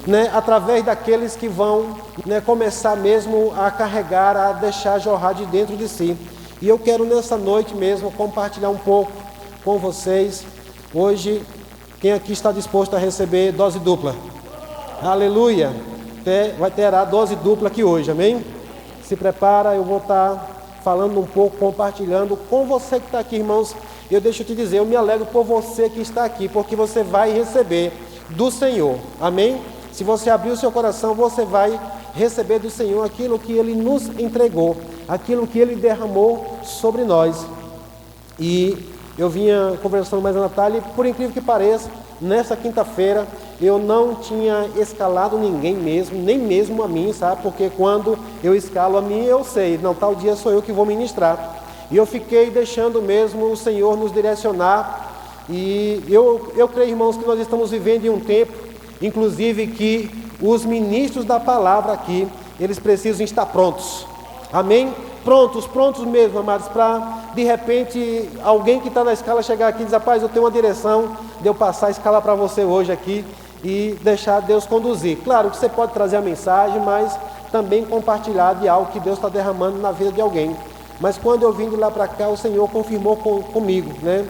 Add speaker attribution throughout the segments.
Speaker 1: né, através daqueles que vão, né, começar mesmo a carregar, a deixar jorrar de dentro de si. E eu quero nessa noite mesmo compartilhar um pouco com vocês. Hoje, quem aqui está disposto a receber dose dupla? Aleluia! Vai ter a dose dupla aqui hoje, amém? Se prepara, eu vou estar falando um pouco, compartilhando com você que está aqui, irmãos. Eu deixo te dizer, eu me alegro por você que está aqui, porque você vai receber do Senhor, amém? Se você abrir o seu coração, você vai receber do Senhor aquilo que Ele nos entregou, aquilo que Ele derramou sobre nós. E eu vinha conversando mais com a Natália, e por incrível que pareça, nessa quinta-feira, eu não tinha escalado ninguém mesmo, nem mesmo a mim, sabe? Porque quando eu escalo a mim, eu sei, não, tal dia sou eu que vou ministrar. E eu fiquei deixando mesmo o Senhor nos direcionar. E eu creio, irmãos, que nós estamos vivendo em um tempo, inclusive, que os ministros da palavra aqui, eles precisam estar prontos, amém? Prontos mesmo, amados, para de repente alguém que está na escala chegar aqui e dizer, rapaz, eu tenho uma direção de eu passar a escala para você hoje aqui e deixar Deus conduzir. Claro que você pode trazer a mensagem, mas também compartilhar de algo que Deus está derramando na vida de alguém. Mas quando eu vim de lá para cá, o Senhor confirmou comigo, né,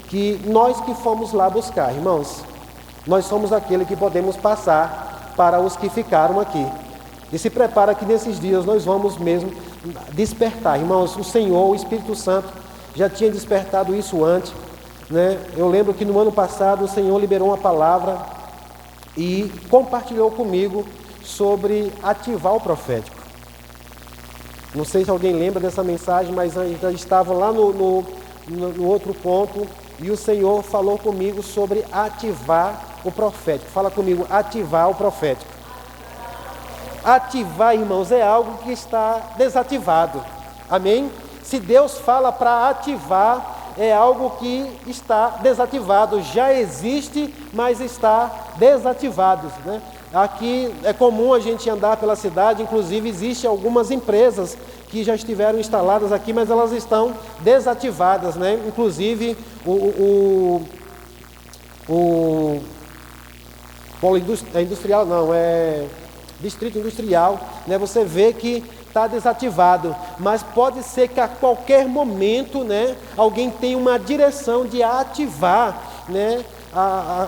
Speaker 1: que nós que fomos lá buscar, irmãos, nós somos aquele que podemos passar para os que ficaram aqui. E se prepara que nesses dias nós vamos mesmo despertar, irmãos. O Senhor, o Espírito Santo, já tinha despertado isso antes, né? Eu lembro que no ano passado o Senhor liberou uma palavra e compartilhou comigo sobre ativar o profético. Não sei se alguém lembra dessa mensagem, mas já estava lá no outro ponto, e o Senhor falou comigo sobre ativar o profético. Fala comigo, ativar o profético. Ativar, irmãos, é algo que está desativado, amém? Se Deus fala para ativar, é algo que está desativado, já existe, mas está desativado, né? Aqui é comum a gente andar pela cidade, inclusive existem algumas empresas que já estiveram instaladas aqui, mas elas estão desativadas, né? Inclusive industrial não, é distrito industrial, né? Você vê que está desativado, mas pode ser que a qualquer momento, né, alguém tenha uma direção de ativar, né,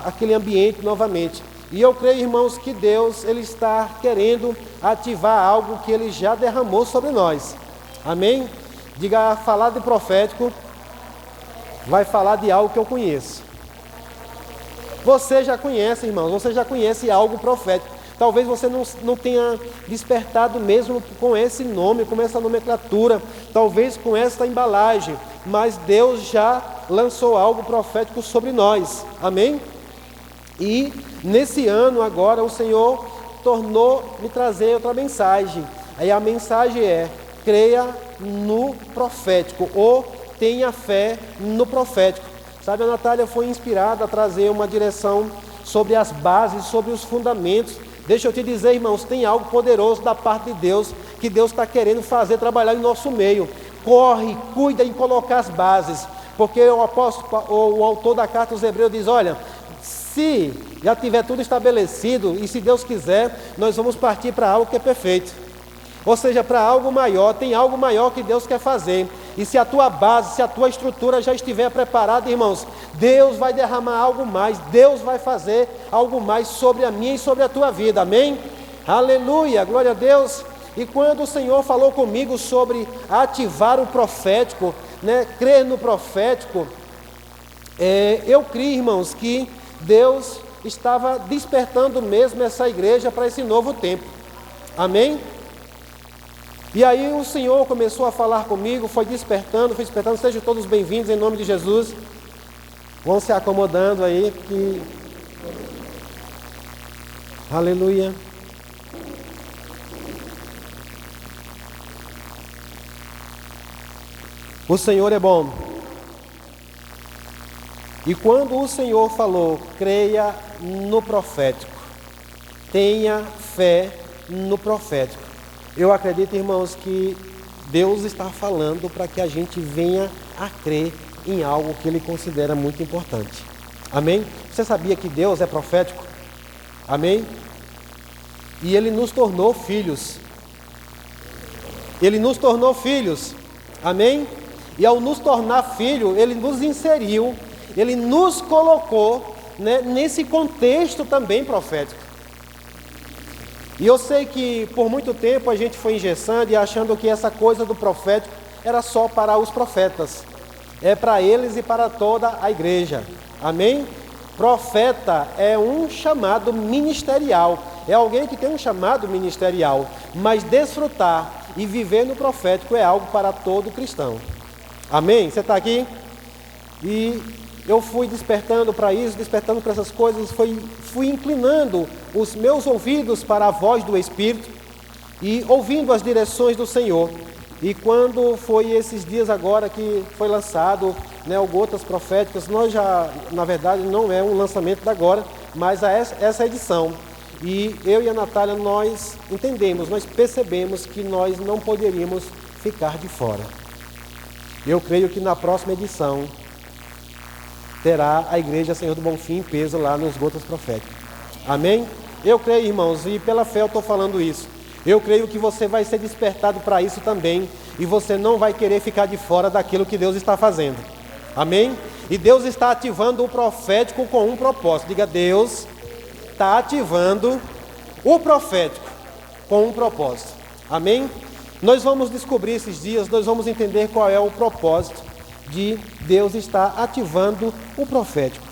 Speaker 1: aquele ambiente novamente. E eu creio, irmãos, que Deus, Ele está querendo ativar algo que Ele já derramou sobre nós, amém? Diga, falar de profético vai falar de algo que eu conheço. Você já conhece, irmãos, você já conhece algo profético. Talvez você não tenha despertado mesmo com esse nome, com essa nomenclatura, talvez com essa embalagem, mas Deus já lançou algo profético sobre nós, amém? E nesse ano agora o Senhor tornou-me trazer outra mensagem. Aí a mensagem é, creia no profético, ou tenha fé no profético. Sabe, a Natália foi inspirada a trazer uma direção sobre as bases, sobre os fundamentos. Deixa eu te dizer, irmãos, tem algo poderoso da parte de Deus, que Deus está querendo fazer, trabalhar em nosso meio. Corre, cuida em colocar as bases, porque o autor da carta aos Hebreus diz, olha, se já tiver tudo estabelecido, e se Deus quiser, nós vamos partir para algo que é perfeito. Ou seja, para algo maior, tem algo maior que Deus quer fazer. E se a tua base, se a tua estrutura já estiver preparada, irmãos, Deus vai derramar algo mais, Deus vai fazer algo mais sobre a minha e sobre a tua vida, amém? Aleluia, glória a Deus. E quando o Senhor falou comigo sobre ativar o profético, né, crer no profético, eu creio, irmãos, que Deus estava despertando mesmo essa igreja para esse novo tempo, amém? E aí o Senhor começou a falar comigo, foi despertando, sejam todos bem-vindos em nome de Jesus. Vão se acomodando aí, que... Aleluia. O Senhor é bom. E quando o Senhor falou, creia no profético, tenha fé no profético. Eu acredito, irmãos, que Deus está falando para que a gente venha a crer em algo que Ele considera muito importante. Amém? Você sabia que Deus é profético? Amém? e Ele nos tornou filhos. Ele nos tornou filhos, amém? E ao nos tornar filho, Ele nos inseriu, Ele nos colocou, né, nesse contexto também profético. E eu sei que por muito tempo a gente foi engessando e achando que essa coisa do profético era só para os profetas. É para eles e para toda a igreja, amém? Profeta é um chamado ministerial, é alguém que tem um chamado ministerial, mas desfrutar e viver no profético é algo para todo cristão, amém? Você está aqui? E eu fui despertando para isso, despertando para essas coisas, fui inclinando os meus ouvidos para a voz do Espírito e ouvindo as direções do Senhor. E quando foi esses dias agora que foi lançado, né, o Gotas Proféticas, nós já, na verdade, não é um lançamento da agora, mas essa edição. E eu e a Natália, nós entendemos, nós percebemos que nós não poderíamos ficar de fora. Eu creio que na próxima edição terá a Igreja Senhor do Bonfim em peso lá nos Gotas Proféticas. Amém? Eu creio, irmãos, e pela fé eu estou falando isso. Eu creio que você vai ser despertado para isso também, e você não vai querer ficar de fora daquilo que Deus está fazendo. Amém? E Deus está ativando o profético com um propósito. Diga, Deus está ativando o profético com um propósito. Amém? Nós vamos descobrir esses dias, nós vamos entender qual é o propósito de Deus estar ativando o profético.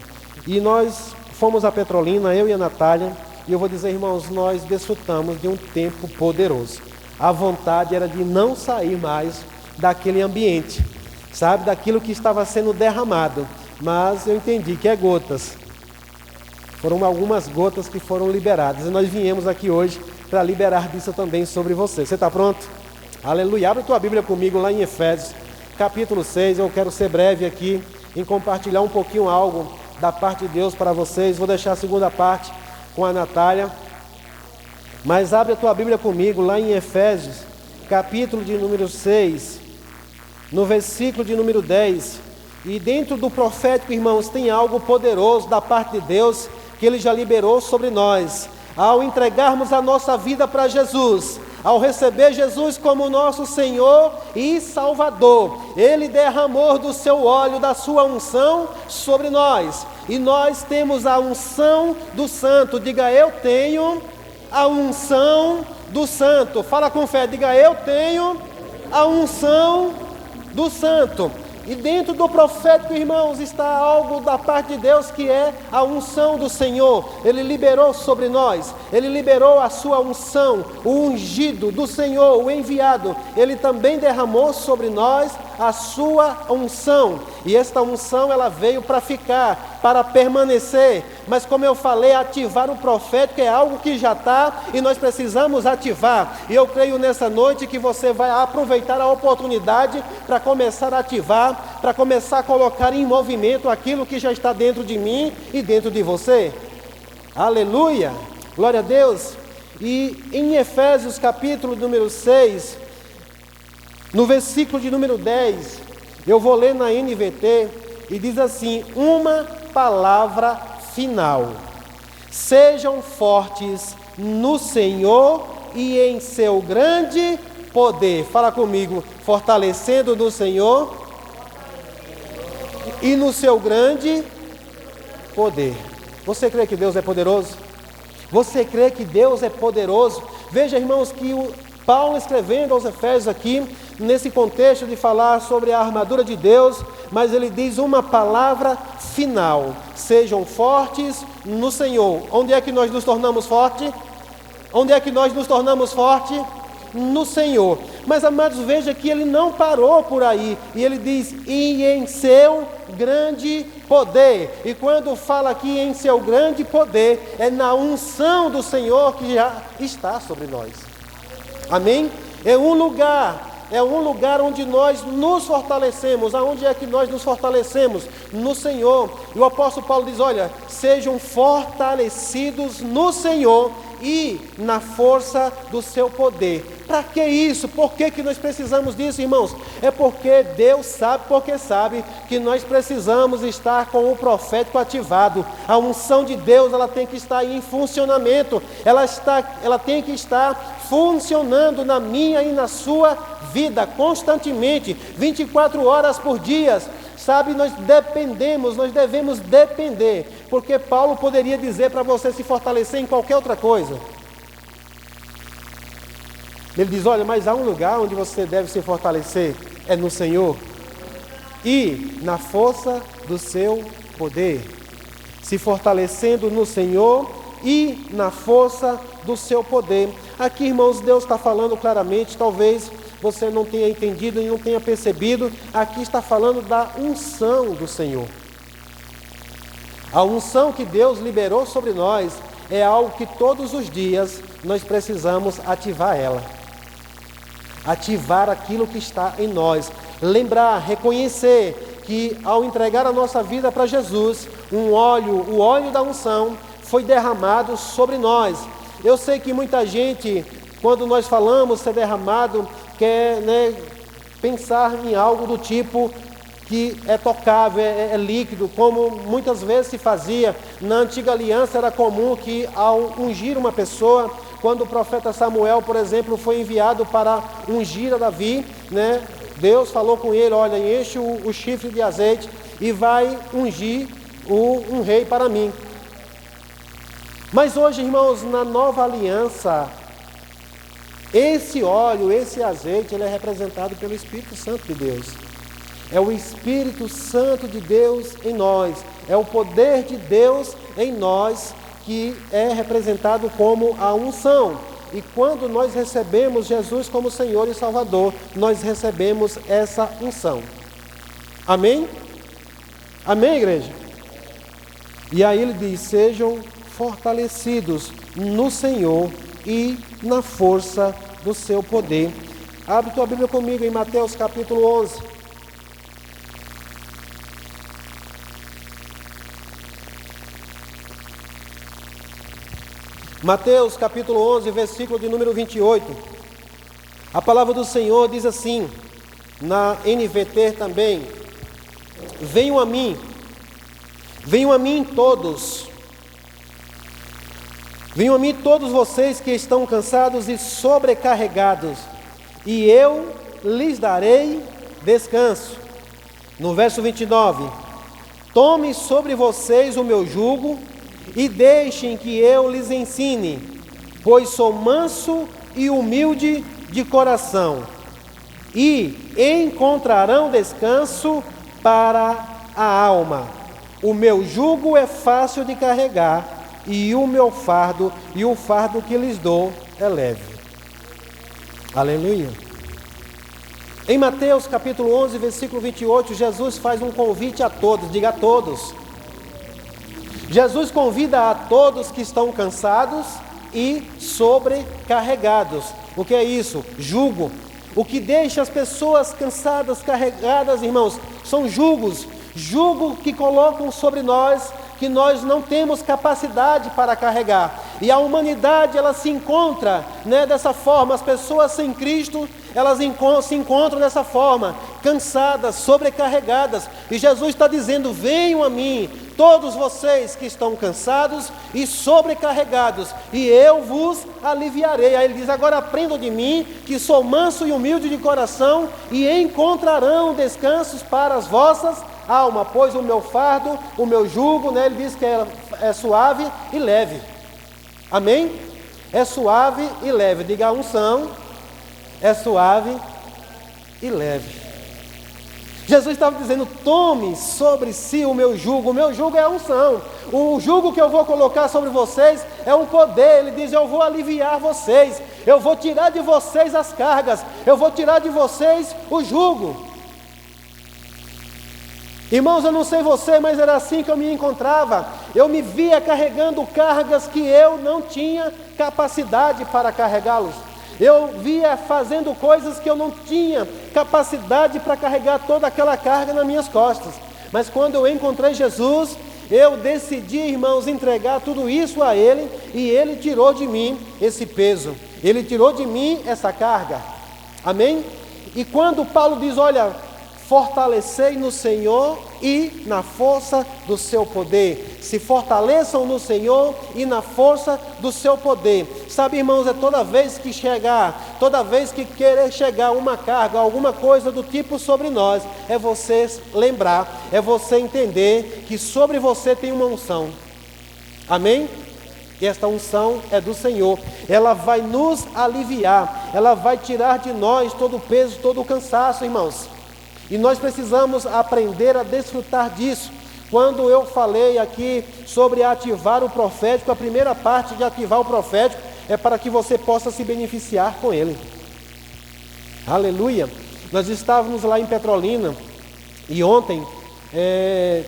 Speaker 1: E nós fomos a Petrolina, eu e a Natália, e eu vou dizer, irmãos, nós desfrutamos de um tempo poderoso. A vontade era de não sair mais daquele ambiente, sabe, daquilo que estava sendo derramado. Mas eu entendi que é gotas. Foram algumas gotas que foram liberadas. E nós viemos aqui hoje para liberar disso também sobre você. Você está pronto? Aleluia. Abre tua Bíblia comigo lá em Efésios, capítulo 6. Eu quero ser breve aqui em compartilhar um pouquinho algo da parte de Deus para vocês. Vou deixar a segunda parte com a Natália. Mas abre a tua Bíblia comigo lá em Efésios, capítulo de número 6, no versículo de número 10. E dentro do profético, irmãos, tem algo poderoso da parte de Deus que Ele já liberou sobre nós. Ao entregarmos a nossa vida para Jesus, ao receber Jesus como nosso Senhor e Salvador, Ele derramou do seu óleo, da sua unção sobre nós. E nós temos a unção do Santo. Diga, eu tenho a unção do Santo. Fala com fé, diga, eu tenho a unção do Santo. E dentro do profético, irmãos, está algo da parte de Deus que é a unção do Senhor. Ele liberou sobre nós, Ele liberou a sua unção, o ungido do Senhor, o enviado. Ele também derramou sobre nós a sua unção. E esta unção, ela veio para ficar, para permanecer. Mas como eu falei, ativar o profético é algo que já está e nós precisamos ativar. E eu creio nessa noite que você vai aproveitar a oportunidade para começar a ativar, para começar a colocar em movimento aquilo que já está dentro de mim e dentro de você. Aleluia! Glória a Deus! E em Efésios capítulo número 6, no versículo de número 10, eu vou ler na NVT e diz assim: uma palavra final. Sejam fortes no Senhor e em seu grande poder. Fala comigo, fortalecendo no Senhor e no seu grande poder. Você crê que Deus é poderoso? Você crê que Deus é poderoso? Veja, irmãos, que Paulo escrevendo aos Efésios aqui, nesse contexto de falar sobre a armadura de Deus, mas ele diz uma palavra final: sejam fortes no Senhor. Onde é que nós nos tornamos fortes? Onde é que nós nos tornamos fortes? No Senhor. Mas, amados, veja que ele não parou por aí, e ele diz, e em seu grande poder. E quando fala aqui em seu grande poder, é na unção do Senhor que já está sobre nós. Amém? É um lugar onde nós nos fortalecemos. Aonde é que nós nos fortalecemos? No Senhor. E o apóstolo Paulo diz, olha, sejam fortalecidos no Senhor e na força do seu poder. Para que isso? Por que nós precisamos disso, irmãos? É porque Deus sabe, porque sabe que nós precisamos estar com o profético ativado. A unção de Deus, ela tem que estar em funcionamento, ela tem que estar funcionando na minha e na sua vida, constantemente, 24 horas por dia. Sabe, nós devemos depender, porque Paulo poderia dizer para você se fortalecer em qualquer outra coisa. Ele diz, olha, mas há um lugar onde você deve se fortalecer, é no Senhor e na força do seu poder. Se fortalecendo no Senhor e na força do seu poder. Aqui, irmãos, Deus está falando claramente, talvez você não tenha entendido e não tenha percebido, aqui está falando da unção do Senhor. A unção que Deus liberou sobre nós é algo que todos os dias nós precisamos ativar ela. Ativar aquilo que está em nós. Lembrar, reconhecer que ao entregar a nossa vida para Jesus, o óleo da unção foi derramado sobre nós. Eu sei que muita gente, quando nós falamos ser derramado, quer pensar em algo do tipo que é tocável, é líquido, como muitas vezes se fazia. Na antiga aliança era comum que ao ungir uma pessoa, quando o profeta Samuel, por exemplo, foi enviado para ungir a Davi, Deus falou com ele, olha, enche o chifre de azeite e vai ungir um rei para mim. Mas hoje, irmãos, na nova aliança, esse óleo, esse azeite, ele é representado pelo Espírito Santo de Deus. É o Espírito Santo de Deus em nós. É o poder de Deus em nós que é representado como a unção. E quando nós recebemos Jesus como Senhor e Salvador, nós recebemos essa unção. Amém? Amém, igreja? E aí ele diz, sejam fortalecidos no Senhor e na força do seu poder. Abre tua Bíblia comigo em Mateus capítulo 11. Mateus capítulo 11, versículo de número 28. A palavra do Senhor diz assim, na NVT também, venham a mim todos. Venham a mim todos vocês que estão cansados e sobrecarregados, e eu lhes darei descanso. No verso 29, tomem sobre vocês o meu jugo e deixem que eu lhes ensine, pois sou manso e humilde de coração, e encontrarão descanso para a alma. O meu jugo é fácil de carregar, e o fardo que lhes dou é leve. Aleluia. Em Mateus capítulo 11, versículo 28, Jesus faz um convite a todos, diga a todos. Jesus convida a todos que estão cansados e sobrecarregados. O que é isso? Jugo. O que deixa as pessoas cansadas, carregadas, irmãos, são julgos que colocam sobre nós, que nós não temos capacidade para carregar. E a humanidade, ela se encontra dessa forma. As pessoas sem Cristo, elas se encontram dessa forma, cansadas, sobrecarregadas. E Jesus está dizendo, venham a mim, todos vocês que estão cansados e sobrecarregados, e eu vos aliviarei. Aí ele diz, agora aprendam de mim, que sou manso e humilde de coração, e encontrarão descansos para as vossas almas, pois o meu fardo, o meu jugo, ele diz que é suave e leve. Amém? É suave e leve. Diga a unção, é suave e leve. Jesus estava dizendo, tome sobre si o meu jugo. O meu jugo é a unção. O jugo que eu vou colocar sobre vocês é um poder. Ele diz, eu vou aliviar vocês. Eu vou tirar de vocês as cargas. Eu vou tirar de vocês o jugo. Irmãos, eu não sei você, mas era assim que eu me encontrava. Eu me via carregando cargas que eu não tinha capacidade para carregá-los. Eu via fazendo coisas que eu não tinha capacidade para carregar toda aquela carga nas minhas costas. Mas quando eu encontrei Jesus, eu decidi, irmãos, entregar tudo isso a Ele, e Ele tirou de mim esse peso. Ele tirou de mim essa carga. Amém? E quando Paulo diz, olha, fortalecei no Senhor e na força do seu poder. Se fortaleçam no Senhor e na força do seu poder. Sabe, irmãos, é toda vez que querer chegar uma carga, alguma coisa do tipo sobre nós, é você lembrar, é você entender que sobre você tem uma unção. Amém? E esta unção é do Senhor. Ela vai nos aliviar, ela vai tirar de nós todo o peso, todo o cansaço, irmãos. E nós precisamos aprender a desfrutar disso. Quando eu falei aqui sobre ativar o profético, a primeira parte de ativar o profético é para que você possa se beneficiar com ele. Aleluia! Nós estávamos lá em Petrolina e ontem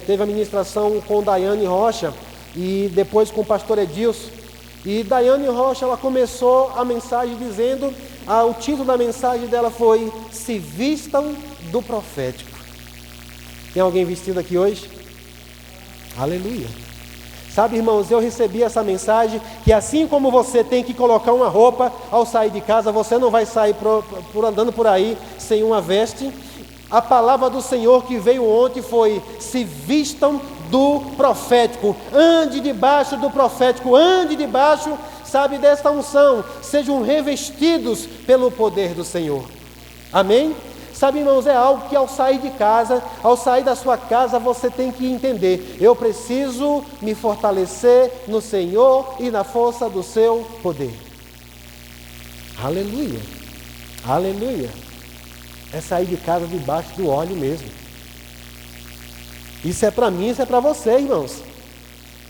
Speaker 1: teve a ministração com Daiane Rocha e depois com o pastor Edilson. E Daiane Rocha, ela começou a mensagem dizendo, o título da mensagem dela foi Se Vistam do Profético. Tem alguém vestido aqui hoje? Aleluia! Sabe, irmãos, eu recebi essa mensagem que assim como você tem que colocar uma roupa ao sair de casa, você não vai sair andando por aí sem uma veste. A palavra do Senhor que veio ontem foi: se vistam do profético, ande debaixo do profético, ande debaixo, sabe, desta unção, sejam revestidos pelo poder do Senhor. Amém? Sabe, irmãos, é algo que ao sair de casa, ao sair da sua casa, você tem que entender: eu preciso me fortalecer no Senhor e na força do seu poder. Aleluia, aleluia. É sair de casa debaixo do óleo mesmo. Isso é para mim, isso é para você, irmãos.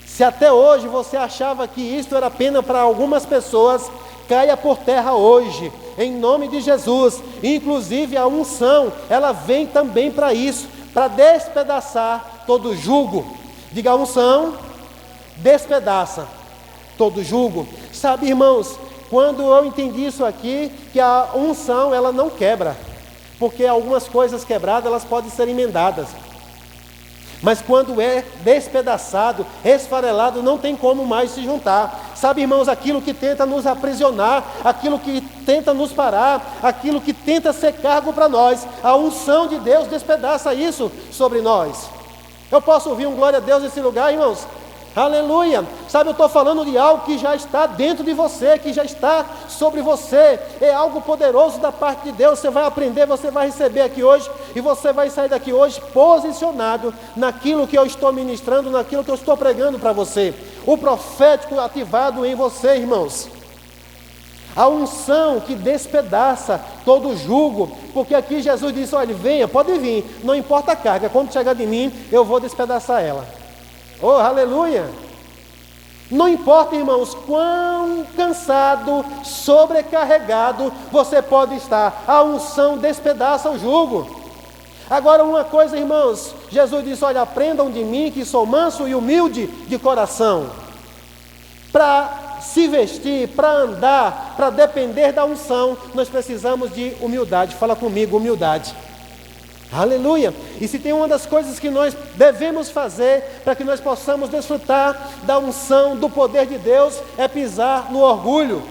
Speaker 1: Se até hoje você achava que isso era apenas para algumas pessoas, caia por terra hoje, em nome de Jesus. Inclusive a unção, ela vem também para isso, para despedaçar todo jugo. Diga: a unção despedaça todo jugo. Sabe, irmãos, quando eu entendi isso aqui, que a unção, ela não quebra, porque algumas coisas quebradas, elas podem ser emendadas. Mas quando é despedaçado, esfarelado, não tem como mais se juntar. Sabe, irmãos, aquilo que tenta nos aprisionar, aquilo que tenta nos parar, aquilo que tenta ser cargo para nós, a unção de Deus despedaça isso sobre nós. Eu posso ouvir um glória a Deus nesse lugar, irmãos? Aleluia! Sabe, eu estou falando de algo que já está dentro de você, que já está sobre você. É algo poderoso da parte de Deus. Você vai aprender, você vai receber aqui hoje, e você vai sair daqui hoje posicionado naquilo que eu estou ministrando, naquilo que eu estou pregando para você. O profético ativado em você, irmãos. A unção que despedaça todo jugo, porque aqui Jesus disse: olha, venha, pode vir, não importa a carga, quando chegar de mim, eu vou despedaçar ela. Oh, aleluia! Não importa, irmãos, quão cansado, sobrecarregado você pode estar, a unção despedaça o jugo. Agora, uma coisa, irmãos, Jesus disse: olha, aprendam de mim que sou manso e humilde de coração. Para se vestir, para andar, para depender da unção, nós precisamos de humildade. Fala comigo: humildade. Aleluia! E se tem uma das coisas que nós devemos fazer para que nós possamos desfrutar da unção, do poder de Deus, é pisar no orgulho.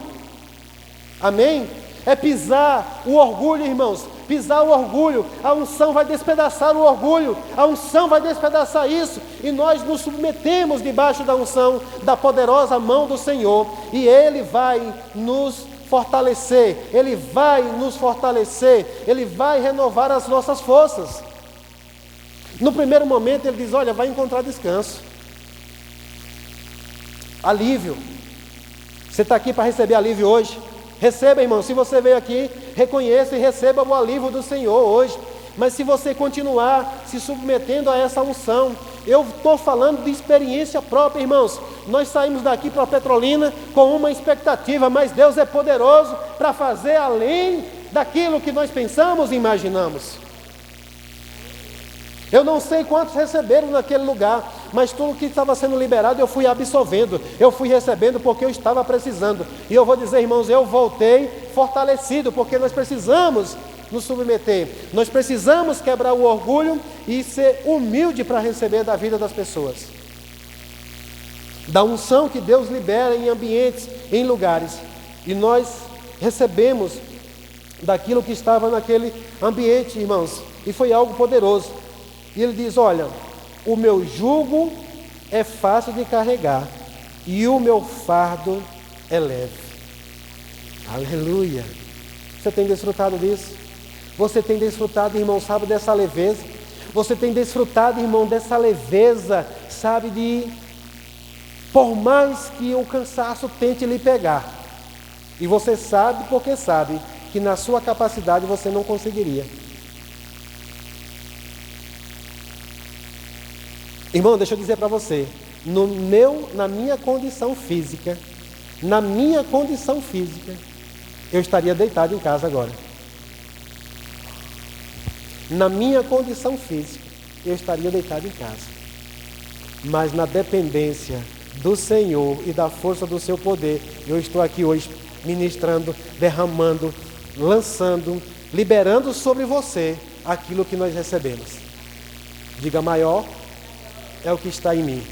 Speaker 1: Amém? É pisar o orgulho, irmãos. Pisar o orgulho. A unção vai despedaçar o orgulho. A unção vai despedaçar isso. E nós nos submetemos debaixo da unção, da poderosa mão do Senhor. E Ele vai nos fortalecer, Ele vai nos fortalecer, Ele vai renovar as nossas forças. No primeiro momento Ele diz: olha, vai encontrar descanso, alívio. Você está aqui para receber alívio hoje? Receba, irmão. Se você veio aqui, reconheça e receba o alívio do Senhor hoje. Mas se você continuar se submetendo a essa unção, eu estou falando de experiência própria, irmãos. Nós saímos daqui para Petrolina com uma expectativa, mas Deus é poderoso para fazer além daquilo que nós pensamos e imaginamos. Eu não sei quantos receberam naquele lugar, mas tudo que estava sendo liberado eu fui absorvendo, eu fui recebendo porque eu estava precisando. E eu vou dizer, irmãos, eu voltei fortalecido, porque nós precisamos nos submeter, nós precisamos quebrar o orgulho e ser humilde para receber da vida das pessoas, da unção que Deus libera em ambientes, em lugares. E nós recebemos daquilo que estava naquele ambiente, irmãos, e foi algo poderoso. E ele diz: olha, o meu jugo é fácil de carregar e o meu fardo é leve. Aleluia! Você tem desfrutado disso? Você tem desfrutado, irmão, sabe, dessa leveza? Você tem desfrutado, irmão, dessa leveza, sabe, de, por mais que o cansaço tente lhe pegar, e você sabe, porque sabe, que na sua capacidade você não conseguiria. Irmão, deixa eu dizer para você, na minha condição física, eu estaria deitado em casa agora. Na minha condição física, eu estaria deitado em casa. Mas na dependência do Senhor e da força do seu poder, eu estou aqui hoje ministrando, derramando, lançando, liberando sobre você aquilo que nós recebemos. Diga: maior é o que está em mim.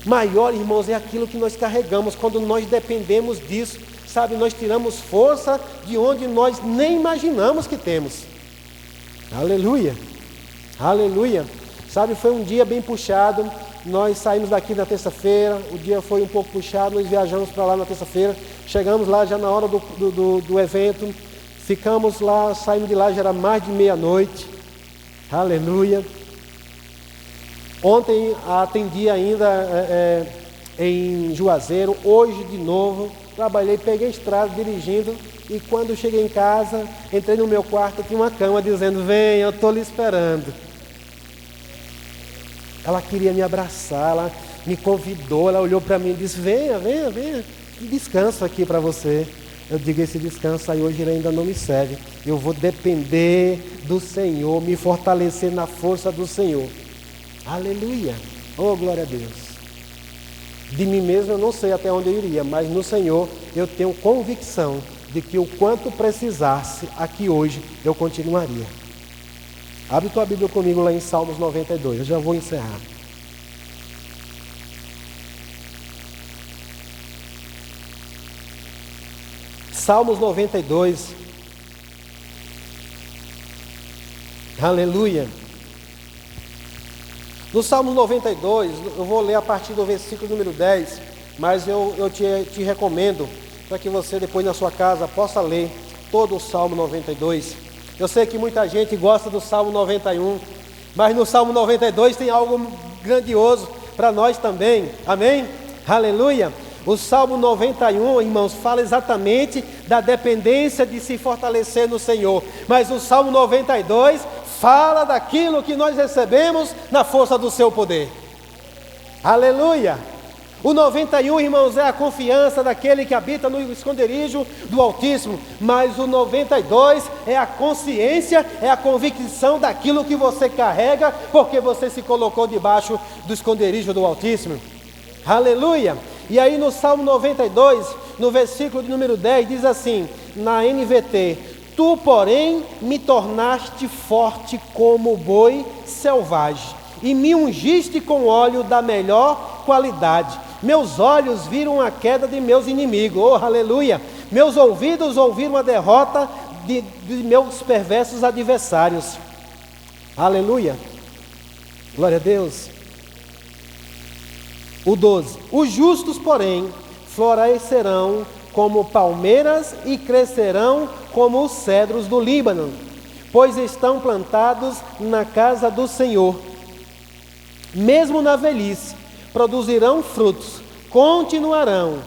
Speaker 1: Maior, irmãos, é aquilo que nós carregamos quando nós dependemos disso. Sabe, nós tiramos força de onde nós nem imaginamos que temos. Aleluia, aleluia. Sabe, foi um dia bem puxado. Nós saímos daqui na terça-feira, o dia foi um pouco puxado, nós viajamos para lá na terça-feira, chegamos lá já na hora do evento, ficamos lá, saímos de lá, já era mais de meia-noite. Aleluia. Ontem atendi ainda em Juazeiro, hoje de novo, trabalhei, peguei a estrada dirigindo, e quando cheguei em casa, entrei no meu quarto, tinha uma cama dizendo: vem, eu estou lhe esperando. Ela queria me abraçar, ela me convidou, ela olhou para mim e disse: venha, venha, venha, descanso aqui para você. Eu digo: esse descanso aí hoje ainda não me serve, eu vou depender do Senhor, me fortalecer na força do Senhor. Aleluia, oh glória a Deus. De mim mesmo eu não sei até onde eu iria, mas no Senhor eu tenho convicção de que o quanto precisasse aqui hoje, eu continuaria. Abre tua Bíblia comigo lá em Salmos 92, eu já vou encerrar. Salmos 92. Aleluia. No Salmos 92, eu vou ler a partir do versículo número 10, mas eu te recomendo para que você depois na sua casa possa ler todo o Salmo 92. Eu sei que muita gente gosta do Salmo 91, mas no Salmo 92 tem algo grandioso para nós também, amém? Aleluia! O Salmo 91, irmãos, fala exatamente da dependência de se fortalecer no Senhor, mas o Salmo 92 fala daquilo que nós recebemos na força do seu poder. Aleluia! O 91, irmãos, é a confiança daquele que habita no esconderijo do Altíssimo, mas o 92 é a consciência, é a convicção daquilo que você carrega, porque você se colocou debaixo do esconderijo do Altíssimo. Aleluia! E aí no Salmo 92, no versículo de número 10, diz assim, na NVT: tu, porém, me tornaste forte como boi selvagem, e me ungiste com óleo da melhor qualidade. Meus olhos viram a queda de meus inimigos, oh aleluia! Meus ouvidos ouviram a derrota de meus perversos adversários. Aleluia! Glória a Deus. O 12: os justos, porém, florescerão como palmeiras e crescerão como os cedros do Líbano, pois estão plantados na casa do Senhor. Mesmo na velhice produzirão frutos, continuarão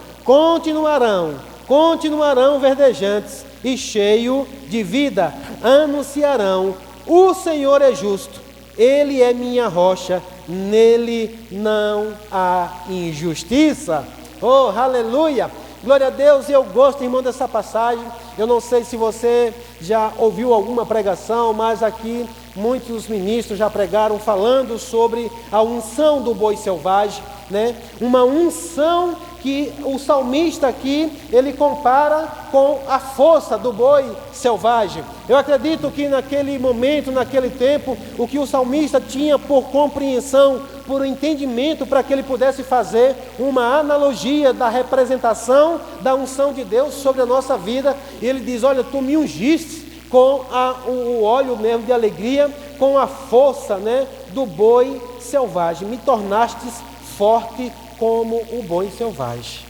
Speaker 1: verdejantes e cheio de vida. Anunciarão: o Senhor é justo, Ele é minha rocha, nele não há injustiça. Oh, aleluia! Glória a Deus. E eu gosto, irmão, dessa passagem. Eu não sei se você já ouviu alguma pregação, mas aqui muitos ministros já pregaram falando sobre a unção do boi selvagem, né? Uma unção que o salmista aqui, ele compara com a força do boi selvagem. Eu acredito que naquele momento, naquele tempo, o que o salmista tinha por compreensão, por entendimento, para que ele pudesse fazer uma analogia da representação da unção de Deus sobre a nossa vida. E ele diz: olha, tu me ungiste com o óleo mesmo de alegria, com a força, né, do boi selvagem, me tornastes forte como o boi selvagem.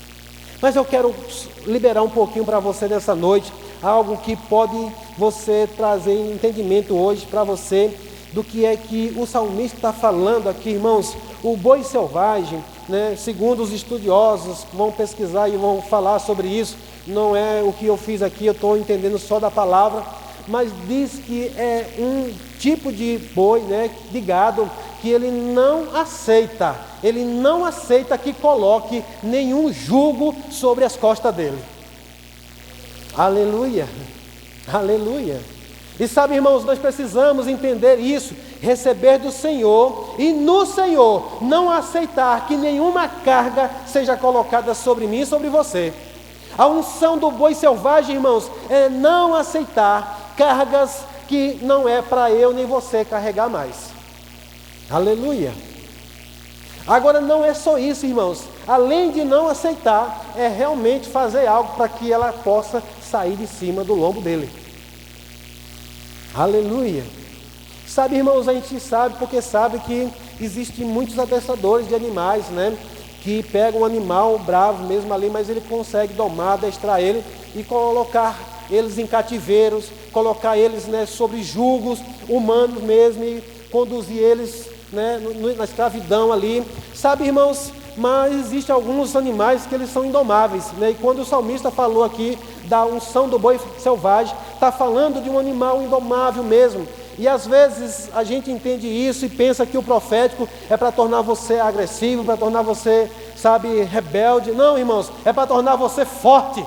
Speaker 1: Mas eu quero liberar um pouquinho para você nessa noite, algo que pode você trazer entendimento hoje para você, do que é que o salmista está falando aqui, irmãos. O boi selvagem, né, segundo os estudiosos que vão pesquisar e vão falar sobre isso, não é o que eu fiz aqui, eu estou entendendo só da palavra, mas diz que é um tipo de boi, né, de gado, que ele não aceita que coloque nenhum jugo sobre as costas dele. Aleluia, aleluia. E sabe, irmãos, nós precisamos entender isso, receber do Senhor, e no Senhor não aceitar que nenhuma carga seja colocada sobre mim e sobre você. A unção do boi selvagem, irmãos, é não aceitar cargas que não é para eu nem você carregar mais. Aleluia. Agora não é só isso, irmãos. Além de não aceitar, é realmente fazer algo para que ela possa sair de cima do lombo dele. Aleluia. Sabe, irmãos, a gente sabe, porque sabe que existem muitos adestradores de animais, né? Que pegam um animal bravo mesmo ali, mas ele consegue domar, adestrar ele e colocar eles em cativeiros, colocar eles, né, sobre julgos humanos mesmo e conduzir eles, né, na escravidão ali. Sabe, irmãos, mas existem alguns animais que eles são indomáveis, né? E quando o salmista falou aqui da unção do boi selvagem, está falando de um animal indomável mesmo. E às vezes a gente entende isso e pensa que o profético é para tornar você agressivo, para tornar você, sabe, rebelde. Não, irmãos, é para tornar você forte,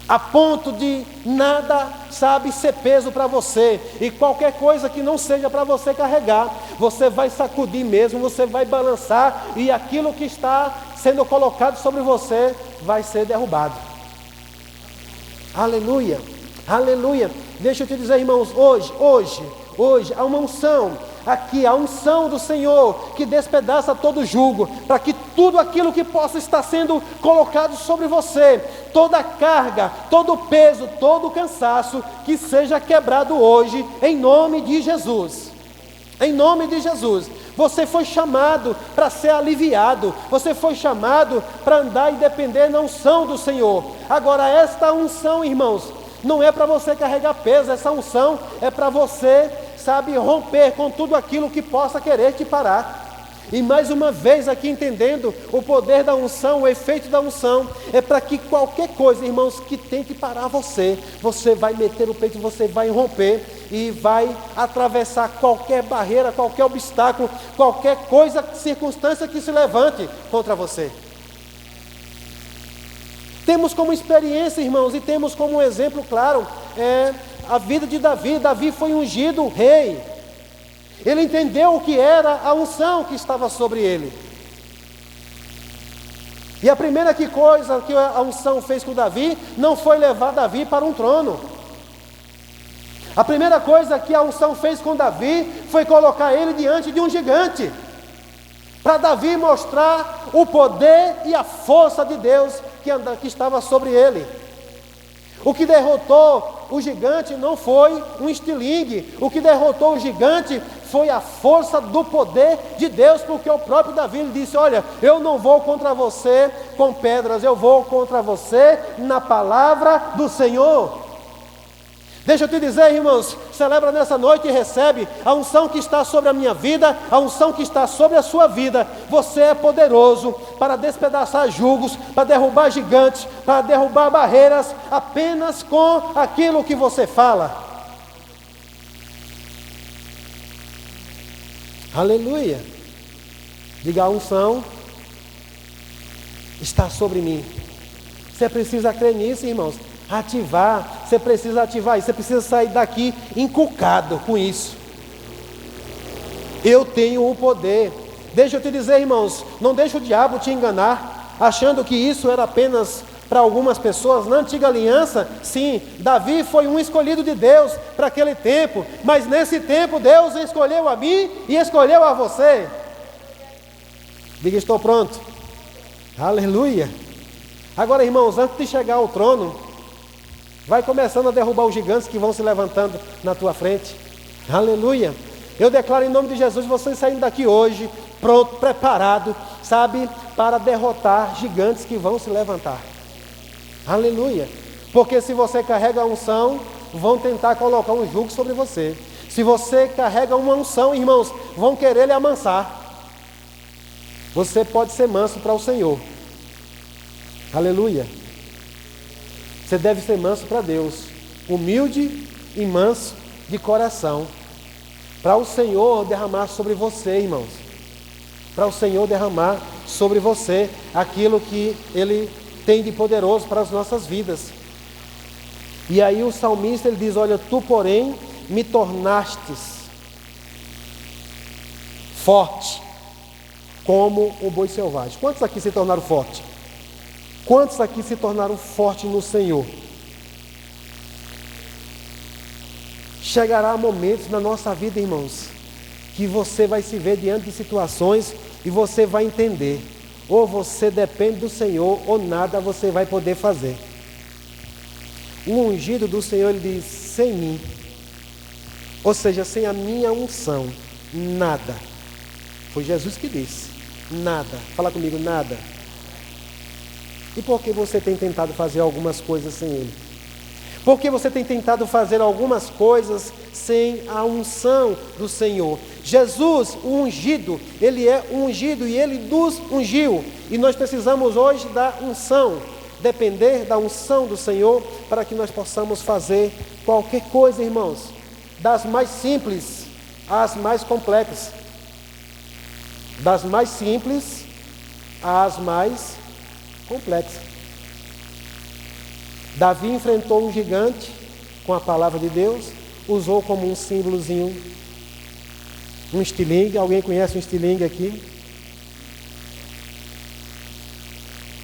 Speaker 1: a ponto de nada, sabe, ser peso para você, e qualquer coisa que não seja para você carregar, você vai sacudir mesmo, você vai balançar, e aquilo que está sendo colocado sobre você vai ser derrubado. Aleluia, aleluia. Deixa eu te dizer, irmãos, hoje há uma unção aqui, a unção do Senhor, que despedaça todo jugo, para que tudo aquilo que possa estar sendo colocado sobre você, toda a carga, todo o peso, todo o cansaço, que seja quebrado hoje, em nome de Jesus. Em nome de Jesus. Você foi chamado para ser aliviado, você foi chamado para andar e depender da unção do Senhor. Agora, esta unção, irmãos, não é para você carregar peso, essa unção é para você, sabe, romper com tudo aquilo que possa querer te parar. E mais uma vez aqui entendendo o poder da unção, o efeito da unção, é para que qualquer coisa, irmãos, que tente parar você, você vai meter o peito, você vai romper e vai atravessar qualquer barreira, qualquer obstáculo, qualquer coisa, circunstância que se levante contra você. Temos como experiência, irmãos, e temos como exemplo claro, a vida de Davi. Davi foi ungido rei. Ele entendeu o que era a unção que estava sobre ele. E a primeira coisa que a unção fez com Davi, não foi levar Davi para um trono. A primeira coisa que a unção fez com Davi, foi colocar ele diante de um gigante. Para Davi mostrar o poder e a força de Deus que estava sobre ele. O que derrotou o gigante não foi um estilingue. O que derrotou o gigante foi a força do poder de Deus, porque o próprio Davi lhe disse: olha, eu não vou contra você com pedras, eu vou contra você na palavra do Senhor. Deixa eu te dizer, irmãos, celebra nessa noite e recebe a unção que está sobre a minha vida, a unção que está sobre a sua vida. Você é poderoso para despedaçar julgos, para derrubar gigantes, para derrubar barreiras, apenas com aquilo que você fala. Aleluia. Diga: a unção está sobre mim. Você precisa crer nisso, irmãos. Ativar, você precisa ativar isso, você precisa sair daqui inculcado com isso. Eu tenho o poder, Deixa eu te dizer, irmãos, não deixa o diabo te enganar, achando que isso era apenas para algumas pessoas. Na antiga aliança, sim, Davi foi um escolhido de Deus para aquele tempo, mas nesse tempo Deus escolheu a mim e escolheu a você. Diga, estou pronto. Aleluia. Agora, irmãos, antes de chegar ao trono, vai começando a derrubar os gigantes que vão se levantando na tua frente. Aleluia. Eu declaro em nome de Jesus, vocês saindo daqui hoje, pronto, preparado, sabe, para derrotar gigantes que vão se levantar. Aleluia. Porque se você carrega a unção, vão tentar colocar um jugo sobre você. Se você carrega uma unção, irmãos, vão querer lhe amansar. Você pode ser manso para o Senhor. Aleluia. Você deve ser manso para Deus, humilde e manso de coração, para o Senhor derramar sobre você, irmãos. Para o Senhor derramar sobre você aquilo que Ele tem de poderoso para as nossas vidas. E aí o salmista ele diz: olha, tu porém me tornastes forte como o boi selvagem. Quantos aqui se tornaram fortes? Quantos aqui se tornaram fortes no Senhor? Chegará momentos na nossa vida, irmãos, que você vai se ver diante de situações e você vai entender: ou você depende do Senhor, ou nada você vai poder fazer. O ungido do Senhor, ele diz: sem mim, ou seja, sem a minha unção, nada. Foi Jesus que disse: nada. Fala comigo, nada. E por que você tem tentado fazer algumas coisas sem Ele? Por que você tem tentado fazer algumas coisas sem a unção do Senhor? Jesus, o ungido, Ele é ungido e Ele nos ungiu. E nós precisamos hoje da unção, depender da unção do Senhor, para que nós possamos fazer qualquer coisa, irmãos, das mais simples às mais complexas, das mais simples às mais complexas. Davi enfrentou um gigante com a palavra de Deus, usou como um símbolozinho um estilingue. Alguém conhece um estilingue aqui?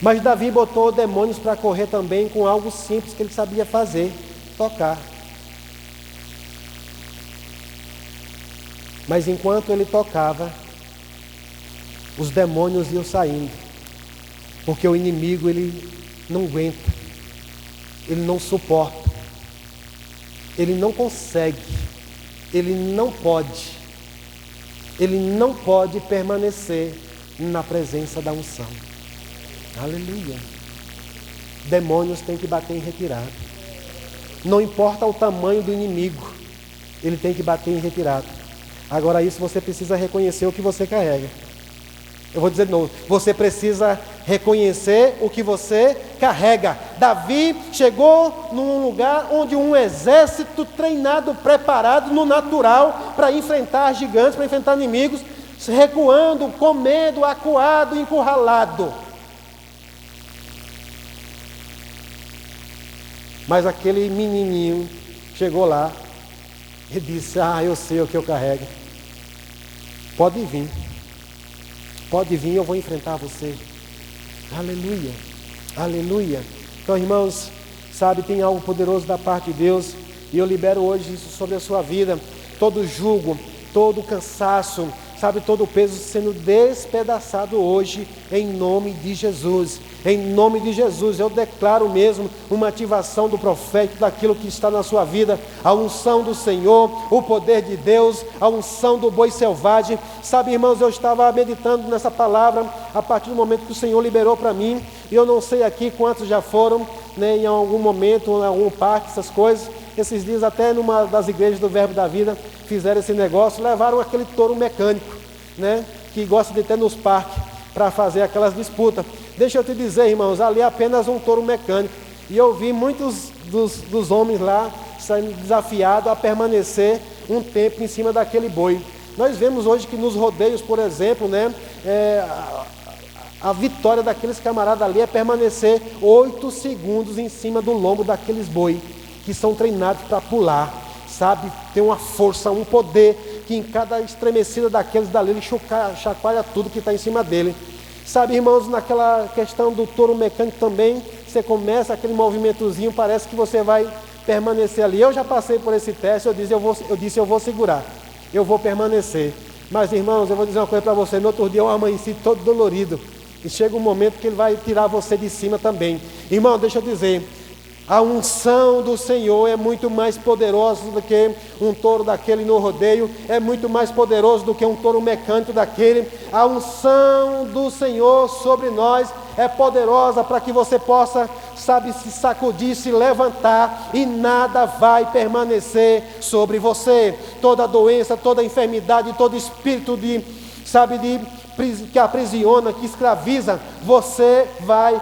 Speaker 1: Mas Davi botou demônios para correr também com algo simples que ele sabia fazer: tocar. Mas enquanto ele tocava, os demônios iam saindo, porque o inimigo ele não aguenta, ele não suporta, ele não consegue, ele não pode permanecer na presença da unção. Aleluia. Demônios têm que bater em retirada. Não importa o tamanho do inimigo, ele tem que bater em retirada. Agora, isso você precisa reconhecer o que você carrega. Eu vou dizer de novo: você precisa reconhecer o que você carrega. Davi chegou num lugar onde um exército treinado, preparado no natural para enfrentar gigantes, para enfrentar inimigos, recuando, com medo, acuado, encurralado. Mas aquele menininho chegou lá e disse: eu sei o que eu carrego. Pode vir, eu vou enfrentar você. Aleluia, aleluia. Então, irmãos, sabe, tem algo poderoso da parte de Deus, e eu libero hoje isso sobre a sua vida. Todo jugo, todo cansaço, sabe, todo o peso sendo despedaçado hoje, em nome de Jesus. Em nome de Jesus, eu declaro mesmo uma ativação do profético daquilo que está na sua vida, a unção do Senhor, o poder de Deus, a unção do boi selvagem. Sabe, irmãos, eu estava meditando nessa palavra a partir do momento que o Senhor liberou para mim, e eu não sei aqui quantos já foram, né, em algum momento, em algum parque, essas coisas. Esses dias, até numa das igrejas do Verbo da Vida, fizeram esse negócio, levaram aquele touro mecânico, né, que gosta de ter nos parques, para fazer aquelas disputas. Deixa eu te dizer, irmãos, ali é apenas um touro mecânico. E eu vi muitos dos homens lá saindo desafiados a permanecer um tempo em cima daquele boi. Nós vemos hoje que nos rodeios, por exemplo, né, a vitória daqueles camaradas ali é permanecer 8 segundos em cima do lombo daqueles boi, que são treinados para pular, sabe? Tem uma força, um poder que em cada estremecida daqueles dali, ele chacoalha tudo que está em cima dele. Sabe, irmãos, naquela questão do touro mecânico também, você começa aquele movimentozinho, parece que você vai permanecer ali. Eu já passei por esse teste, eu disse, eu vou segurar, eu vou permanecer. Mas, irmãos, eu vou dizer uma coisa para você, no outro dia eu amanheci todo dolorido. E chega um momento que ele vai tirar você de cima também. Irmão, deixa eu dizer, a unção do Senhor é muito mais poderosa do que um touro daquele no rodeio, é muito mais poderoso do que um touro mecânico daquele. A unção do Senhor sobre nós é poderosa para que você possa, sabe, se sacudir, se levantar, e nada vai permanecer sobre você. Toda doença, toda enfermidade, todo espírito que aprisiona, que escraviza, você vai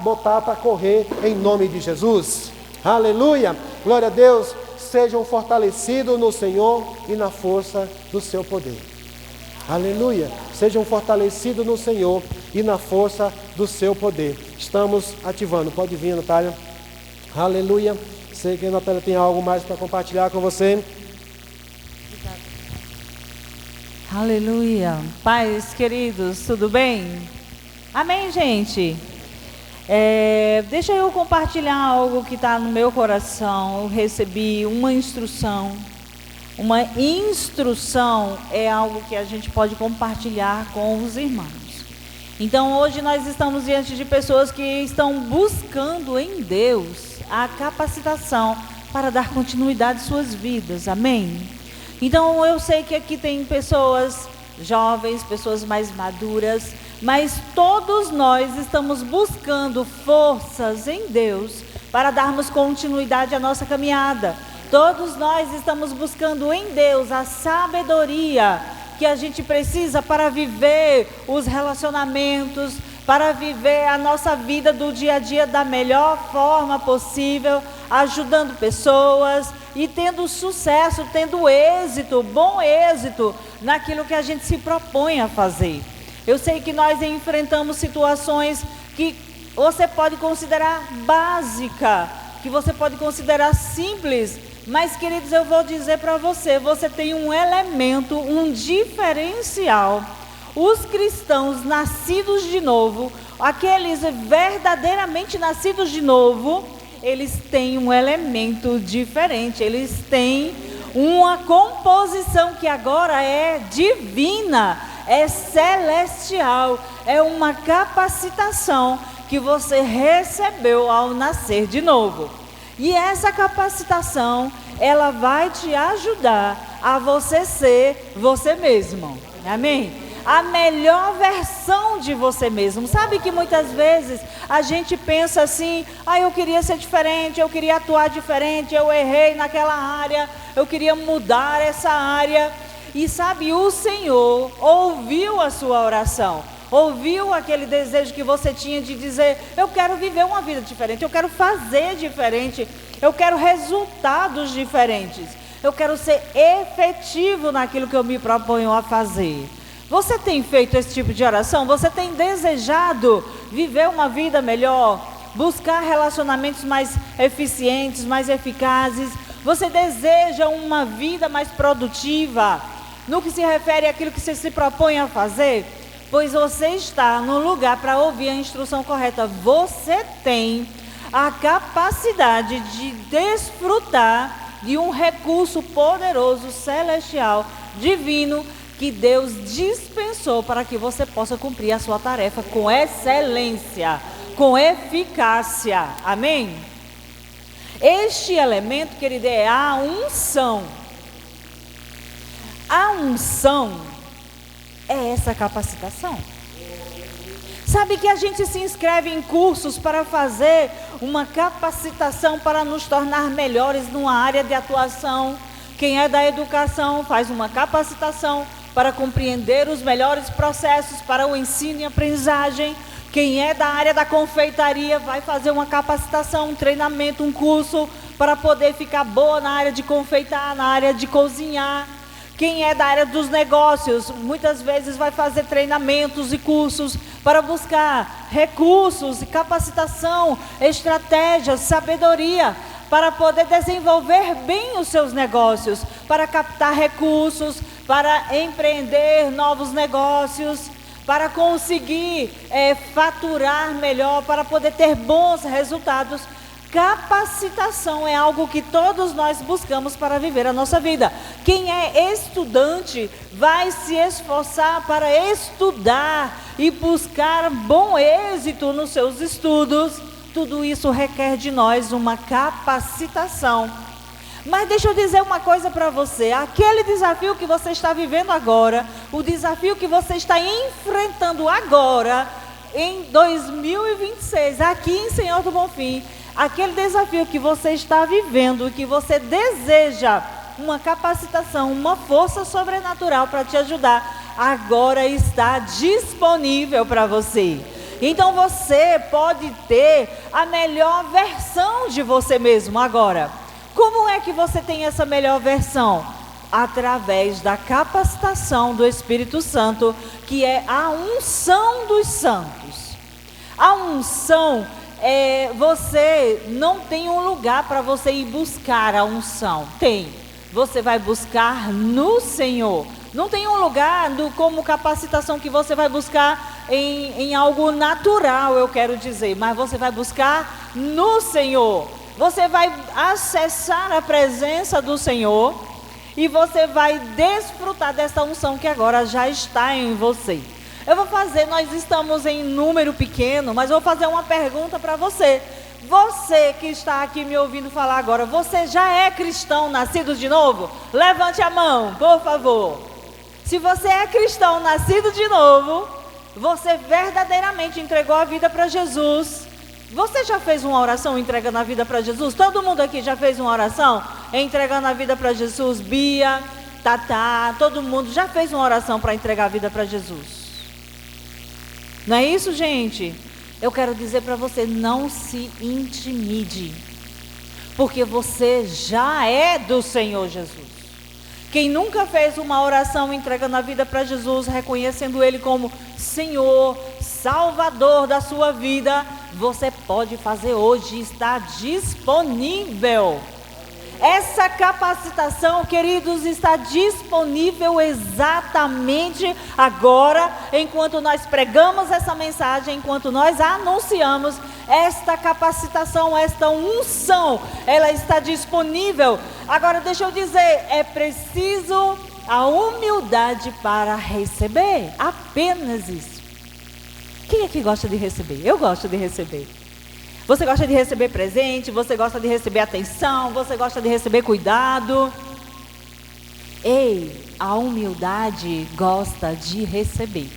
Speaker 1: botar para correr em nome de Jesus. Aleluia, glória a Deus. Sejam fortalecidos no Senhor e na força do seu poder. Aleluia, sejam fortalecidos no Senhor e na força do seu poder. Estamos ativando, pode vir, Natália. Aleluia, sei que a Natália tem algo mais para compartilhar com você.
Speaker 2: Aleluia. Pais queridos, tudo bem? Amém, gente? Deixa eu compartilhar algo que está no meu coração. Eu recebi uma instrução. Uma instrução é algo que a gente pode compartilhar com os irmãos. Então hoje nós estamos diante de pessoas que estão buscando em Deus a capacitação para dar continuidade às suas vidas. Amém? Então eu sei que aqui tem pessoas jovens, pessoas mais maduras, mas todos nós estamos buscando forças em Deus para darmos continuidade à nossa caminhada. Todos nós estamos buscando em Deus a sabedoria que a gente precisa para viver os relacionamentos, para viver a nossa vida do dia a dia da melhor forma possível, ajudando pessoas e tendo sucesso, tendo êxito, bom êxito naquilo que a gente se propõe a fazer. Eu sei que nós enfrentamos situações que você pode considerar básica, que você pode considerar simples, mas, queridos, eu vou dizer para você, você tem um elemento, um diferencial. Os cristãos nascidos de novo, aqueles verdadeiramente nascidos de novo, eles têm um elemento diferente, eles têm uma composição que agora é divina, é celestial, é uma capacitação que você recebeu ao nascer de novo. E essa capacitação, ela vai te ajudar a você ser você mesmo, amém? A melhor versão de você mesmo. Sabe que muitas vezes a gente pensa assim, eu queria ser diferente, eu queria atuar diferente, eu errei naquela área, eu queria mudar essa área. E sabe, o Senhor ouviu a sua oração, ouviu aquele desejo que você tinha de dizer, eu quero viver uma vida diferente, eu quero fazer diferente, eu quero resultados diferentes, eu quero ser efetivo naquilo que eu me proponho a fazer. Você tem feito esse tipo de oração? Você tem desejado viver uma vida melhor? Buscar relacionamentos mais eficientes, mais eficazes? Você deseja uma vida mais produtiva? No que se refere àquilo que você se propõe a fazer? Pois você está no lugar para ouvir a instrução correta. Você tem a capacidade de desfrutar de um recurso poderoso, celestial, divino, que Deus dispensou para que você possa cumprir a sua tarefa com excelência, com eficácia. Amém? Este elemento, querido, é a unção. A unção é essa capacitação. Sabe que a gente se inscreve em cursos para fazer uma capacitação para nos tornar melhores numa área de atuação. Quem é da educação faz uma capacitação para compreender os melhores processos para o ensino e aprendizagem. Quem é da área da confeitaria vai fazer uma capacitação, um treinamento, um curso para poder ficar boa na área de confeitar, na área de cozinhar. Quem é da área dos negócios, muitas vezes vai fazer treinamentos e cursos para buscar recursos, capacitação, estratégias, sabedoria, para poder desenvolver bem os seus negócios, para captar recursos, para empreender novos negócios, para conseguir faturar melhor, para poder ter bons resultados. Capacitação é algo que todos nós buscamos para viver a nossa vida. Quem é estudante vai se esforçar para estudar e buscar bom êxito nos seus estudos. Tudo isso requer de nós uma capacitação. Mas deixa eu dizer uma coisa para você. Aquele desafio que você está vivendo agora, o desafio que você está enfrentando agora, em 2026, aqui em Senhor do Bonfim, aquele desafio que você está vivendo, que você deseja uma capacitação, uma força sobrenatural para te ajudar, agora está disponível para você. Então você pode ter a melhor versão de você mesmo agora. Como é que você tem essa melhor versão? Através da capacitação do Espírito Santo, que é a unção dos santos. A unção, você não tem um lugar para você ir buscar a unção. Tem. Você vai buscar no Senhor. Não tem um lugar como capacitação que você vai buscar em algo natural, eu quero dizer. Mas você vai buscar no Senhor. Você vai acessar a presença do Senhor e você vai desfrutar dessa unção que agora já está em você. Nós estamos em número pequeno, mas vou fazer uma pergunta para você. Você que está aqui me ouvindo falar agora, você já é cristão nascido de novo? Levante a mão, por favor. Se você é cristão nascido de novo, você verdadeiramente entregou a vida para Jesus. Você já fez uma oração entregando a vida para Jesus? Todo mundo aqui já fez uma oração entregando a vida para Jesus? Bia, Tatá, todo mundo já fez uma oração para entregar a vida para Jesus. Não é isso, gente? Eu quero dizer para você, não se intimide, porque você já é do Senhor Jesus. Quem nunca fez uma oração entregando a vida para Jesus, reconhecendo Ele como Senhor, Salvador da sua vida, você pode fazer hoje, está disponível. Essa capacitação, queridos, está disponível exatamente agora, enquanto nós pregamos essa mensagem, enquanto nós anunciamos esta capacitação, esta unção, ela está disponível. Agora deixa eu dizer, é preciso a humildade para receber, apenas isso. Quem aqui gosta de receber? Eu gosto de receber. Você gosta de receber presente, você gosta de receber atenção, você gosta de receber cuidado. Ei, a humildade gosta de receber.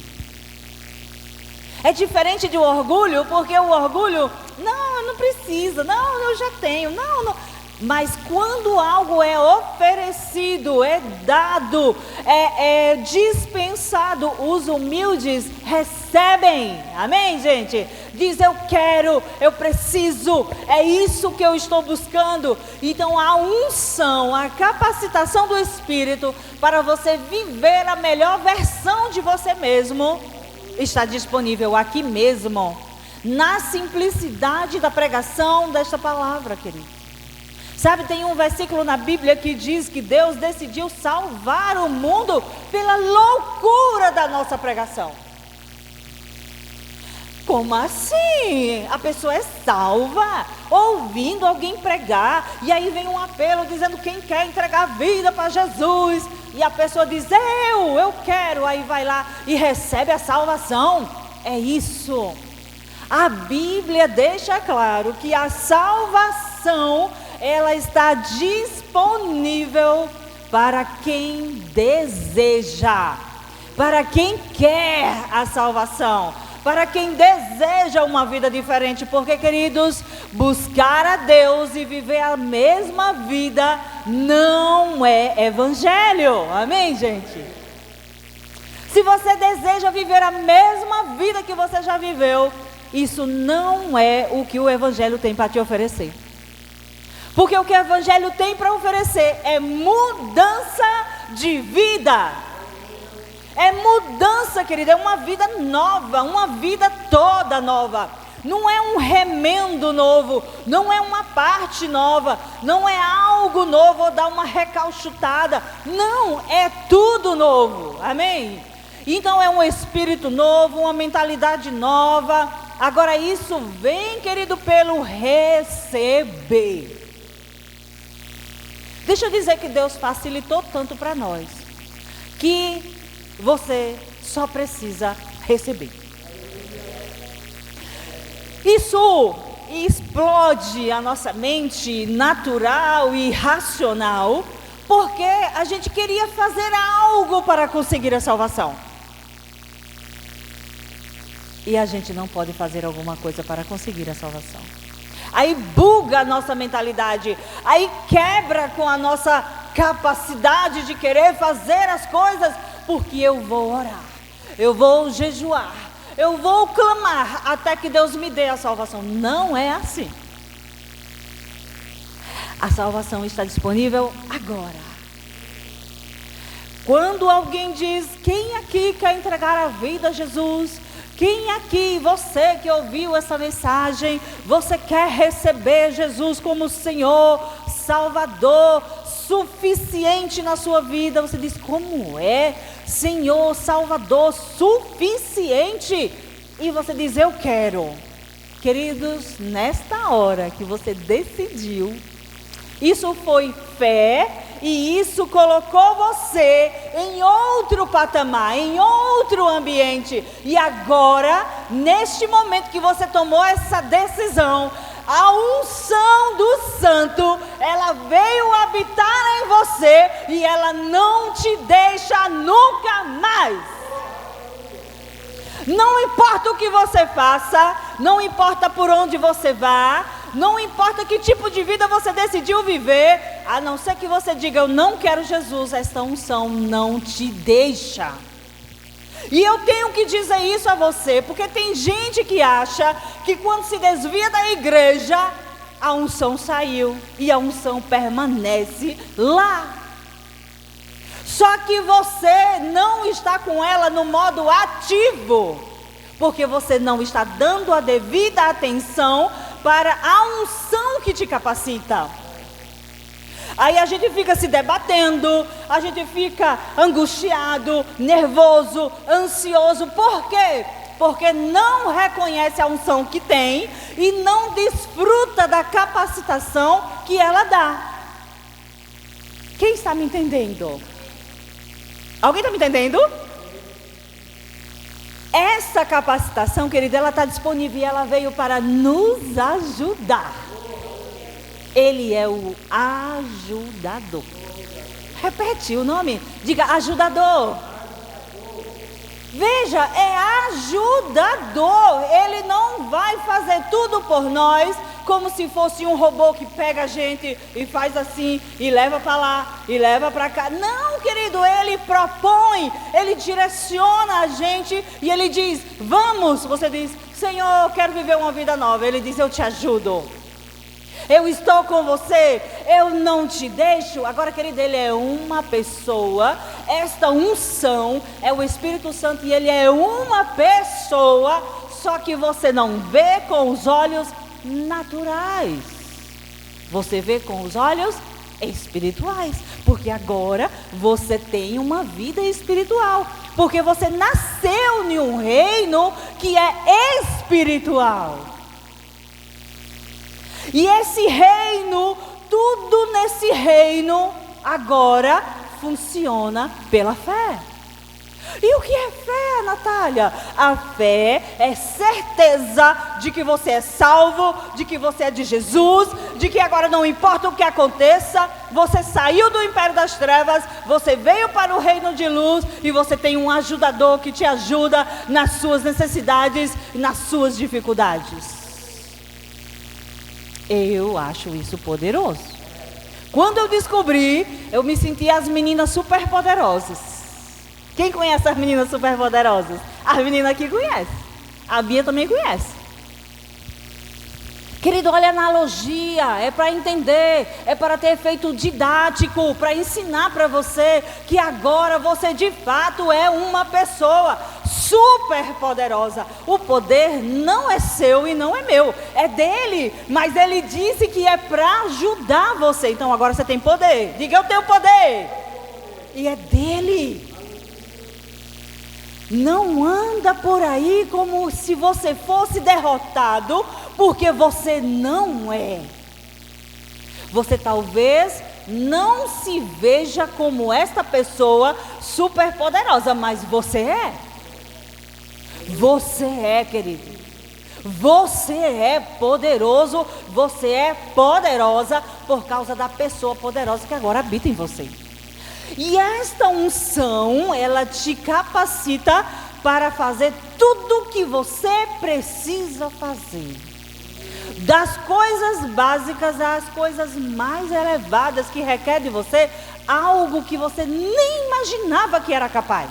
Speaker 2: É diferente do orgulho, porque o orgulho, não, eu não preciso, não, eu já tenho, não. Mas quando algo é oferecido, é dado, é dispensado, os humildes recebem. Amém, gente? Diz, eu quero, eu preciso, é isso que eu estou buscando. Então a unção, a capacitação do Espírito para você viver a melhor versão de você mesmo está disponível aqui mesmo, na simplicidade da pregação desta palavra, querido. Sabe, tem um versículo na Bíblia que diz que Deus decidiu salvar o mundo pela loucura da nossa pregação. Como assim? A pessoa é salva ouvindo alguém pregar, e aí vem um apelo dizendo quem quer entregar a vida para Jesus, e a pessoa diz, eu quero, aí vai lá e recebe a salvação. É isso. A Bíblia deixa claro que a salvação, ela está disponível para quem deseja, para quem quer a salvação, para quem deseja uma vida diferente. Porque, queridos, buscar a Deus e viver a mesma vida não é evangelho. Amém, gente? Se você deseja viver a mesma vida que você já viveu, isso não é o que o evangelho tem para te oferecer. Porque o que o evangelho tem para oferecer é mudança de vida. É mudança, querida, é uma vida nova, uma vida toda nova. não é um remendo novo, não é uma parte nova, não é algo novo ou dar uma recalchutada, não, é tudo novo, amém? Então é um espírito novo, uma mentalidade nova. Agora isso vem, querido, pelo receber. Deixa eu dizer que Deus facilitou tanto para nós, que você só precisa receber. Isso explode a nossa mente natural e racional, porque a gente queria fazer algo para conseguir a salvação. E a gente não pode fazer alguma coisa para conseguir a salvação. Aí buga a nossa mentalidade, aí quebra com a nossa capacidade de querer fazer as coisas, porque eu vou orar, eu vou jejuar, eu vou clamar até que Deus me dê a salvação. Não é assim. A salvação está disponível agora. Quando alguém diz, quem aqui quer entregar a vida a Jesus? Quem aqui, você que ouviu essa mensagem, você quer receber Jesus como Senhor, Salvador, suficiente na sua vida? Você diz, como é? Senhor, Salvador, suficiente? E você diz, eu quero. Queridos, nesta hora que você decidiu, isso foi fé. E isso colocou você em outro patamar, em outro ambiente. E agora, neste momento que você tomou essa decisão, a unção do Santo, ela veio habitar em você e ela não te deixa nunca mais. Não importa o que você faça, não importa por onde você vá, não importa que tipo de vida você decidiu viver, a não ser que você diga, eu não quero Jesus, esta unção não te deixa. E eu tenho que dizer isso a você, porque tem gente que acha que quando se desvia da igreja, a unção saiu e a unção permanece lá. Só que você não está com ela no modo ativo, porque você não está dando a devida atenção para a unção que te capacita. Aí a gente fica se debatendo, a gente fica angustiado, nervoso, ansioso. Por quê? Porque não reconhece a unção que tem e não desfruta da capacitação que ela dá. Quem está me entendendo? Alguém está me entendendo? Essa capacitação, querida, ela está disponível e ela veio para nos ajudar. Ele é o ajudador. Repete o nome, diga ajudador. Veja, é ajudador. Ele não vai fazer tudo por nós como se fosse um robô que pega a gente e faz assim, e leva para lá, e leva para cá. Não, querido, ele propõe, ele direciona a gente, e ele diz, vamos. Você diz, Senhor, eu quero viver uma vida nova. Ele diz, eu te ajudo, eu estou com você, eu não te deixo. Agora, querido, ele é uma pessoa, esta unção é o Espírito Santo, e ele é uma pessoa, só que você não vê com os olhos naturais, você vê com os olhos espirituais, porque agora você tem uma vida espiritual, porque você nasceu em um reino que é espiritual. E esse reino, tudo nesse reino agora funciona pela fé. E o que é fé, Natália? A fé é certeza de que você é salvo, de que você é de Jesus, de que agora não importa o que aconteça, você saiu do império das trevas, você veio para o reino de luz e você tem um ajudador que te ajuda nas suas necessidades e nas suas dificuldades. Eu acho isso poderoso. Quando eu descobri, eu me senti as meninas superpoderosas. Quem conhece as meninas superpoderosas? As meninas aqui conhecem. A Bia também conhece. Querido, olha a analogia. É para entender. É para ter efeito didático. Para ensinar para você que agora você de fato é uma pessoa super poderosa. O poder não é seu e não é meu, é dele, mas ele disse que é para ajudar você. Então agora você tem poder. Diga: eu tenho poder. E é dele. Não anda por aí como se você fosse derrotado, porque você não é. Você talvez não se veja como esta pessoa super poderosa, mas você é. Você é, querido. Você é poderoso, você é poderosa por causa da pessoa poderosa que agora habita em você. E esta unção, ela te capacita para fazer tudo o que você precisa fazer. Das coisas básicas às coisas mais elevadas que requer de você algo que você nem imaginava que era capaz.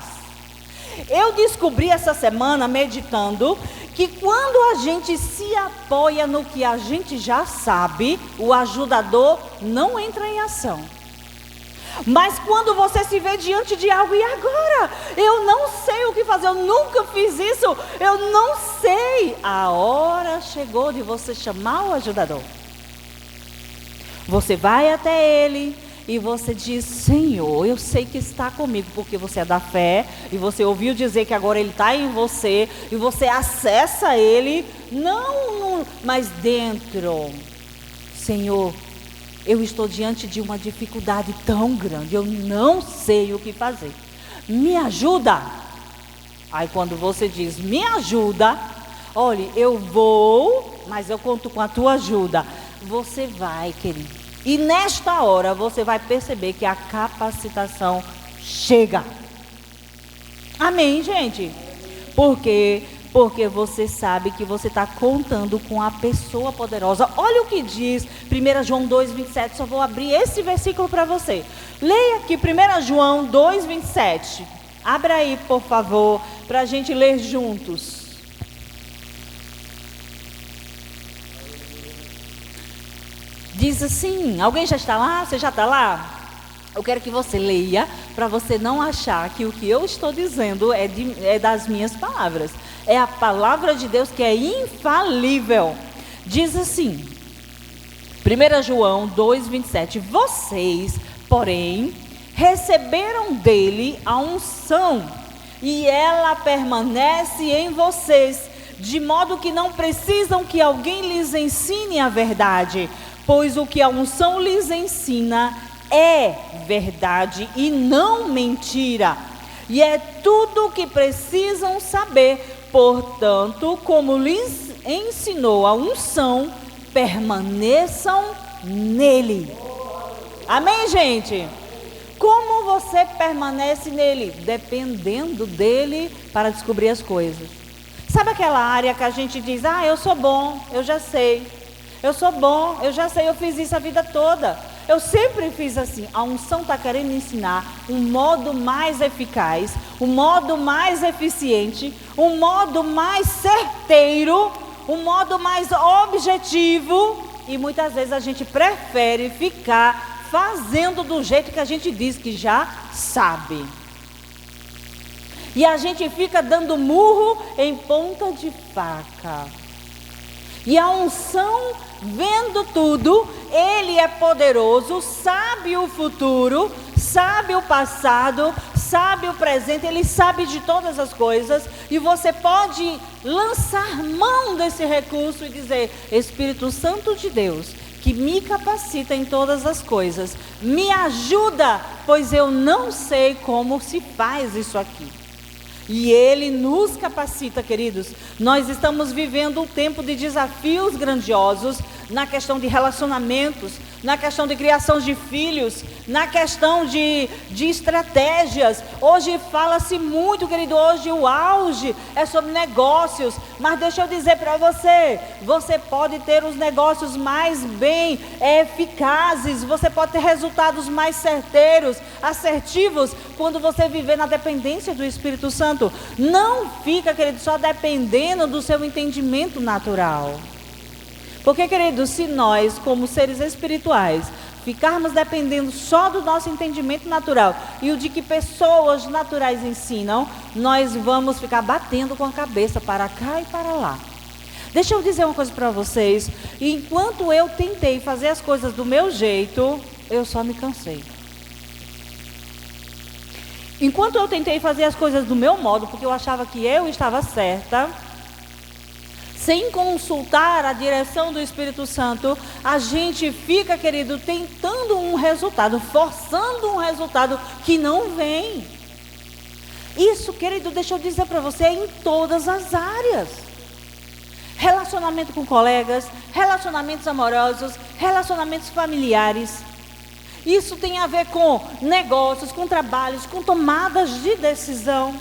Speaker 2: Eu descobri essa semana, meditando, que quando a gente se apoia no que a gente já sabe, o ajudador não entra em ação. Mas quando você se vê diante de algo, e agora? Eu não sei o que fazer, eu nunca fiz isso, eu não sei. A hora chegou de você chamar o ajudador. Você vai até ele e você diz: Senhor, eu sei que está comigo, porque você é da fé, e você ouviu dizer que agora ele está em você, e você acessa ele, não, mas dentro. Senhor, eu estou diante de uma dificuldade tão grande, eu não sei o que fazer. Me ajuda. Aí quando você diz, me ajuda, olhe, eu vou, mas eu conto com a tua ajuda. Você vai, querido. E nesta hora você vai perceber que a capacitação chega. Amém, gente? Porque você sabe que você está contando com a pessoa poderosa. Olha o que diz 1 João 2,27. Só vou abrir esse versículo para você. Leia aqui 1 João 2,27. Abra aí, por favor, para a gente ler juntos. Diz assim, alguém já está lá? Você já está lá? Eu quero que você leia, para você não achar que o que eu estou dizendo é das minhas palavras. É a palavra de Deus que é infalível. Diz assim, 1 João 2,27. Vocês, porém, receberam dele a unção, e ela permanece em vocês, de modo que não precisam que alguém lhes ensine a verdade, pois o que a unção lhes ensina é verdade e não mentira. E é tudo o que precisam saber. Portanto, como lhes ensinou a unção, permaneçam nele. Amém, gente? Como você permanece nele? Dependendo dele para descobrir as coisas. Sabe aquela área que a gente diz, eu sou bom, eu já sei. Eu sou bom, eu já sei, eu fiz isso a vida toda. Eu sempre fiz assim. A unção está querendo ensinar um modo mais eficaz, um modo mais eficiente, um modo mais certeiro, um modo mais objetivo. E muitas vezes a gente prefere ficar fazendo do jeito que a gente diz que já sabe. E a gente fica dando murro em ponta de faca. E a unção, vendo tudo, ele é poderoso, sabe o futuro, sabe o passado, sabe o presente, ele sabe de todas as coisas. E você pode lançar mão desse recurso e dizer, Espírito Santo de Deus, que me capacita em todas as coisas, me ajuda, pois eu não sei como se faz isso aqui. E ele nos capacita, queridos. Nós estamos vivendo um tempo de desafios grandiosos na questão de relacionamentos, na questão de criação de filhos, na questão de estratégias. Hoje fala-se muito, querido, hoje o auge é sobre negócios. Mas deixa eu dizer para você, você pode ter os negócios mais bem eficazes, você pode ter resultados mais certeiros, assertivos, quando você viver na dependência do Espírito Santo. Não fica, querido, só dependendo do seu entendimento natural. Porque, querido, se nós, como seres espirituais, ficarmos dependendo só do nosso entendimento natural e o de que pessoas naturais ensinam, nós vamos ficar batendo com a cabeça para cá e para lá. Deixa eu dizer uma coisa para vocês. Enquanto eu tentei fazer as coisas do meu jeito, eu só me cansei. Enquanto eu tentei fazer as coisas do meu modo, porque eu achava que eu estava certa, sem consultar a direção do Espírito Santo, a gente fica, querido, tentando um resultado, forçando um resultado que não vem. Isso, querido, deixa eu dizer para você, é em todas as áreas. Relacionamento com colegas, relacionamentos amorosos, relacionamentos familiares. Isso tem a ver com negócios, com trabalhos, com tomadas de decisão.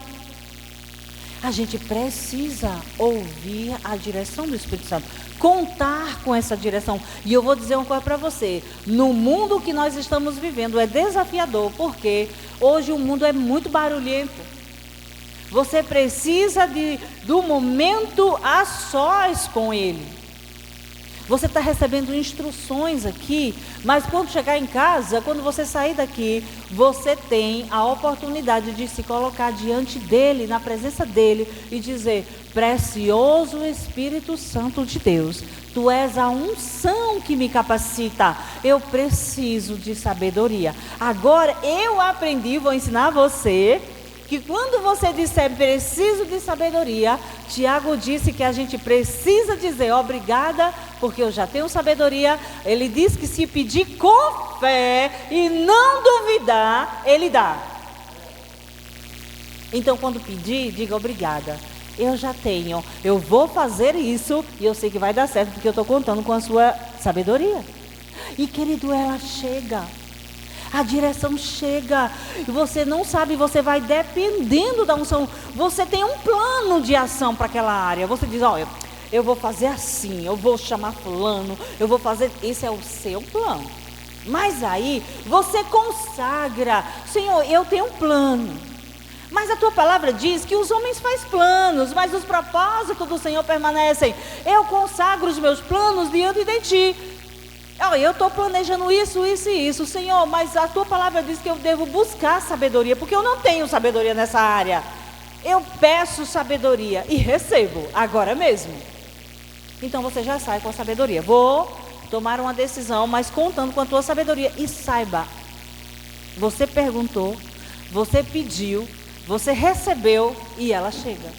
Speaker 2: A gente precisa ouvir a direção do Espírito Santo, contar com essa direção. E eu vou dizer uma coisa para você, no mundo que nós estamos vivendo é desafiador, porque hoje o mundo é muito barulhento. Você precisa do momento a sós com Ele. Você está recebendo instruções aqui, mas quando chegar em casa, quando você sair daqui, você tem a oportunidade de se colocar diante dEle, na presença dEle, e dizer: precioso Espírito Santo de Deus, Tu és a unção que me capacita, eu preciso de sabedoria. Agora eu aprendi, vou ensinar você, que quando você disser preciso de sabedoria, Tiago disse que a gente precisa dizer obrigada, porque eu já tenho sabedoria. Ele diz que se pedir com fé e não duvidar, Ele dá. Então quando pedir, diga obrigada. Eu já tenho, eu vou fazer isso e eu sei que vai dar certo, porque eu estou contando com a sua sabedoria. E querido, ela chega. A direção chega, você não sabe, você vai dependendo da unção. Você tem um plano de ação para aquela área. Você diz: olha, eu vou fazer assim, eu vou chamar fulano, eu vou fazer, esse é o seu plano. Mas aí você consagra: Senhor, eu tenho um plano. Mas a tua palavra diz que os homens fazem planos, mas os propósitos do Senhor permanecem. Eu consagro os meus planos diante de ti. Eu estou planejando isso, isso e isso, Senhor, mas a tua palavra diz que eu devo buscar sabedoria, porque eu não tenho sabedoria nessa área. Eu peço sabedoria e recebo, agora mesmo. Então você já sai com a sabedoria. Vou tomar uma decisão, mas contando com a tua sabedoria. E saiba, você perguntou, você pediu, você recebeu e ela chega.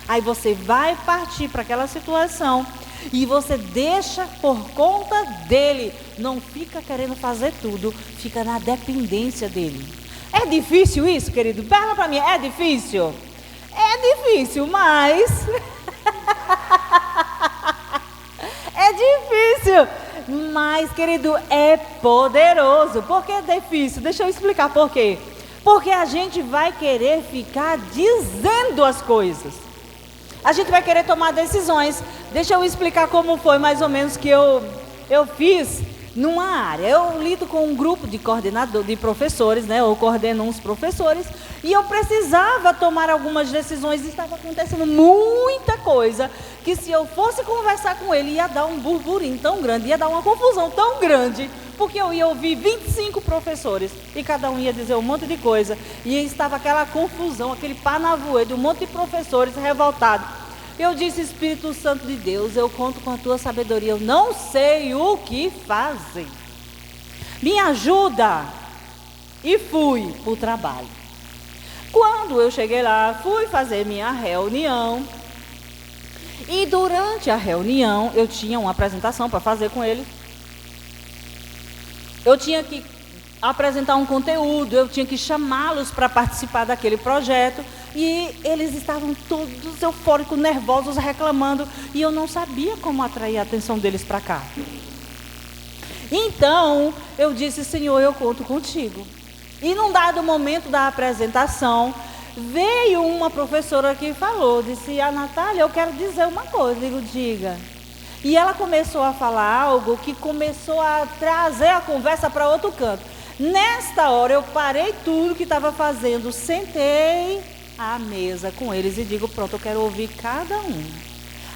Speaker 2: Aí você vai partir para aquela situação e você deixa por conta dele. Não fica querendo fazer tudo, fica na dependência dele. É difícil isso, querido? Pergunta para mim, é difícil? É difícil, mas... é difícil, mas, querido, é poderoso. Por que é difícil? Deixa eu explicar por quê. Porque a gente vai querer ficar dizendo as coisas. A gente vai querer tomar decisões. Deixa eu explicar como foi mais ou menos que eu fiz numa área. Eu lido com um grupo de coordenador, de professores, né? Eu coordeno uns professores e eu precisava tomar algumas decisões. Estava acontecendo muita coisa que se eu fosse conversar com ele ia dar um burburinho tão grande, ia dar uma confusão tão grande, porque eu ia ouvir 25 professores e cada um ia dizer um monte de coisa e estava aquela confusão, aquele panavoe de um monte de professores revoltados. Eu disse: Espírito Santo de Deus, eu conto com a tua sabedoria, eu não sei o que fazer, me ajuda. E fui para o trabalho. Quando eu cheguei lá, fui fazer minha reunião e durante a reunião eu tinha uma apresentação para fazer com ele. Eu tinha que apresentar um conteúdo, eu tinha que chamá-los para participar daquele projeto. E eles estavam todos eufóricos, nervosos, reclamando. E eu não sabia como atrair a atenção deles para cá. Então, eu disse: Senhor, eu conto contigo. E num dado momento da apresentação, veio uma professora que falou, disse: a Natália, eu quero dizer uma coisa. Eu digo: diga. E ela começou a falar algo que começou a trazer a conversa para outro canto. Nesta hora, eu parei tudo que estava fazendo, sentei à mesa com eles e digo: pronto, eu quero ouvir cada um.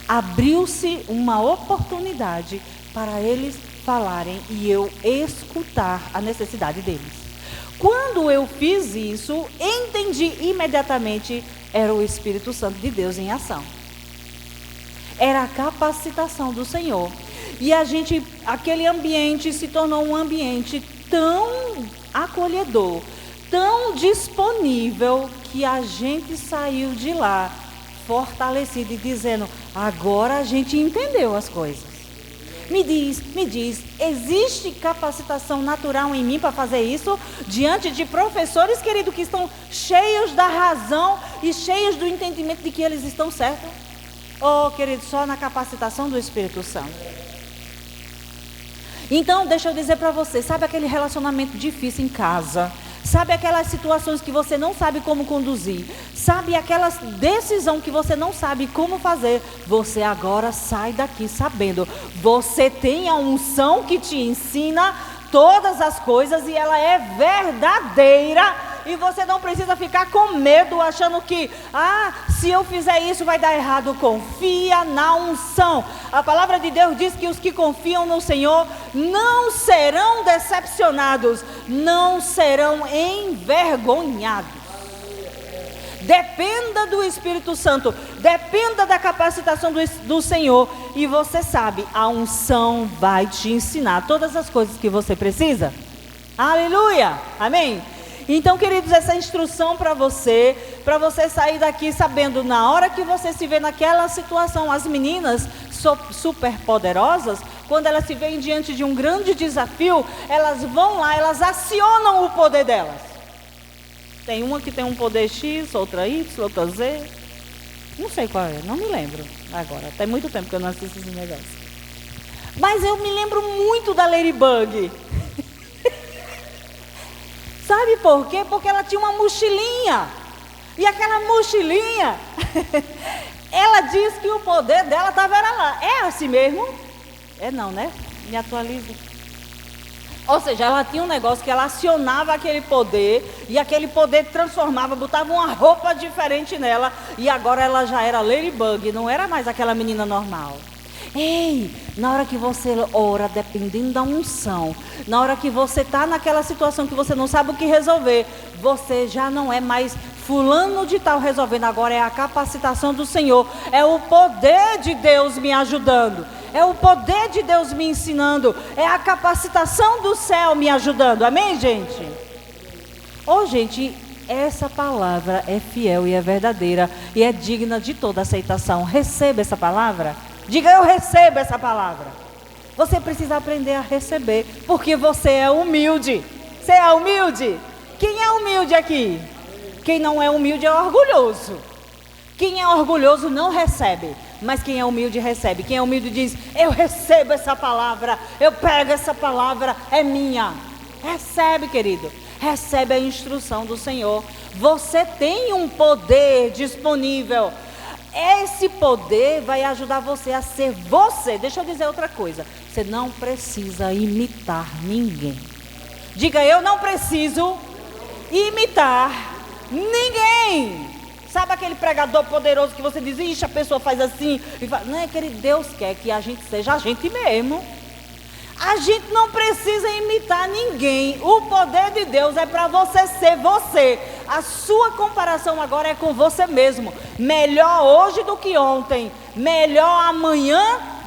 Speaker 2: Abriu-se uma oportunidade para eles falarem e eu escutar a necessidade deles. Quando eu fiz isso, entendi imediatamente, era o Espírito Santo de Deus em ação. Era a capacitação do Senhor. E aquele ambiente se tornou um ambiente tão acolhedor, tão disponível, que a gente saiu de lá fortalecido e dizendo, agora a gente entendeu as coisas. Me diz, existe capacitação natural em mim para fazer isso? Diante de professores, querido, que estão cheios da razão e cheios do entendimento de que eles estão certos? Oh, querido, só na capacitação do Espírito Santo. Então, deixa eu dizer para você, sabe aquele relacionamento difícil em casa? Sabe aquelas situações que você não sabe como conduzir? Sabe aquela decisão que você não sabe como fazer? Você agora sai daqui sabendo. Você tem a unção que te ensina todas as coisas e ela é verdadeira. E você não precisa ficar com medo, achando que, se eu fizer isso vai dar errado. Confia na unção. A palavra de Deus diz que os que confiam no Senhor não serão decepcionados, não serão envergonhados. Dependa do Espírito Santo, dependa da capacitação do Senhor. E você sabe, a unção vai te ensinar todas as coisas que você precisa. Aleluia, amém? Então, queridos, essa instrução para você sair daqui sabendo, na hora que você se vê naquela situação, as meninas super poderosas, quando elas se veem diante de um grande desafio, elas vão lá, elas acionam o poder delas. Tem uma que tem um poder X, outra Y, outra Z, não sei qual é, não me lembro agora, tem muito tempo que eu não assisto esse negócio. Mas eu me lembro muito da Ladybug. Sabe por quê? Porque ela tinha uma mochilinha. E aquela mochilinha, ela diz que o poder dela estava lá. É assim mesmo? É não, né? Me atualiza. Ou seja, ela tinha um negócio que ela acionava aquele poder, e aquele poder transformava, botava uma roupa diferente nela, e agora ela já era Ladybug, não era mais aquela menina normal. Ei, na hora que você ora, dependendo da unção, na hora que você está naquela situação que você não sabe o que resolver, você já não é mais fulano de tal resolvendo, agora é a capacitação do Senhor, é o poder de Deus me ajudando, é o poder de Deus me ensinando, é a capacitação do céu me ajudando, amém, gente? Gente, essa palavra é fiel e é verdadeira e é digna de toda aceitação. Receba essa palavra. Diga, eu recebo essa palavra. Você precisa aprender a receber, porque você é humilde. Você é humilde? Quem é humilde aqui? Quem não é humilde é orgulhoso. Quem é orgulhoso não recebe, mas quem é humilde recebe. Quem é humilde diz, eu recebo essa palavra, eu pego essa palavra, é minha. Recebe, querido. Recebe a instrução do Senhor. Você tem um poder disponível. Esse poder vai ajudar você a ser você. Deixa eu dizer outra coisa. Você não precisa imitar ninguém. Diga, eu não preciso imitar ninguém. Sabe aquele pregador poderoso que você diz, ixi, a pessoa faz assim. E fala, não é que Deus quer que a gente seja a gente mesmo. A gente não precisa imitar ninguém. O poder de Deus é para você ser você. A sua comparação agora é com você mesmo. Melhor hoje do que ontem. Melhor amanhã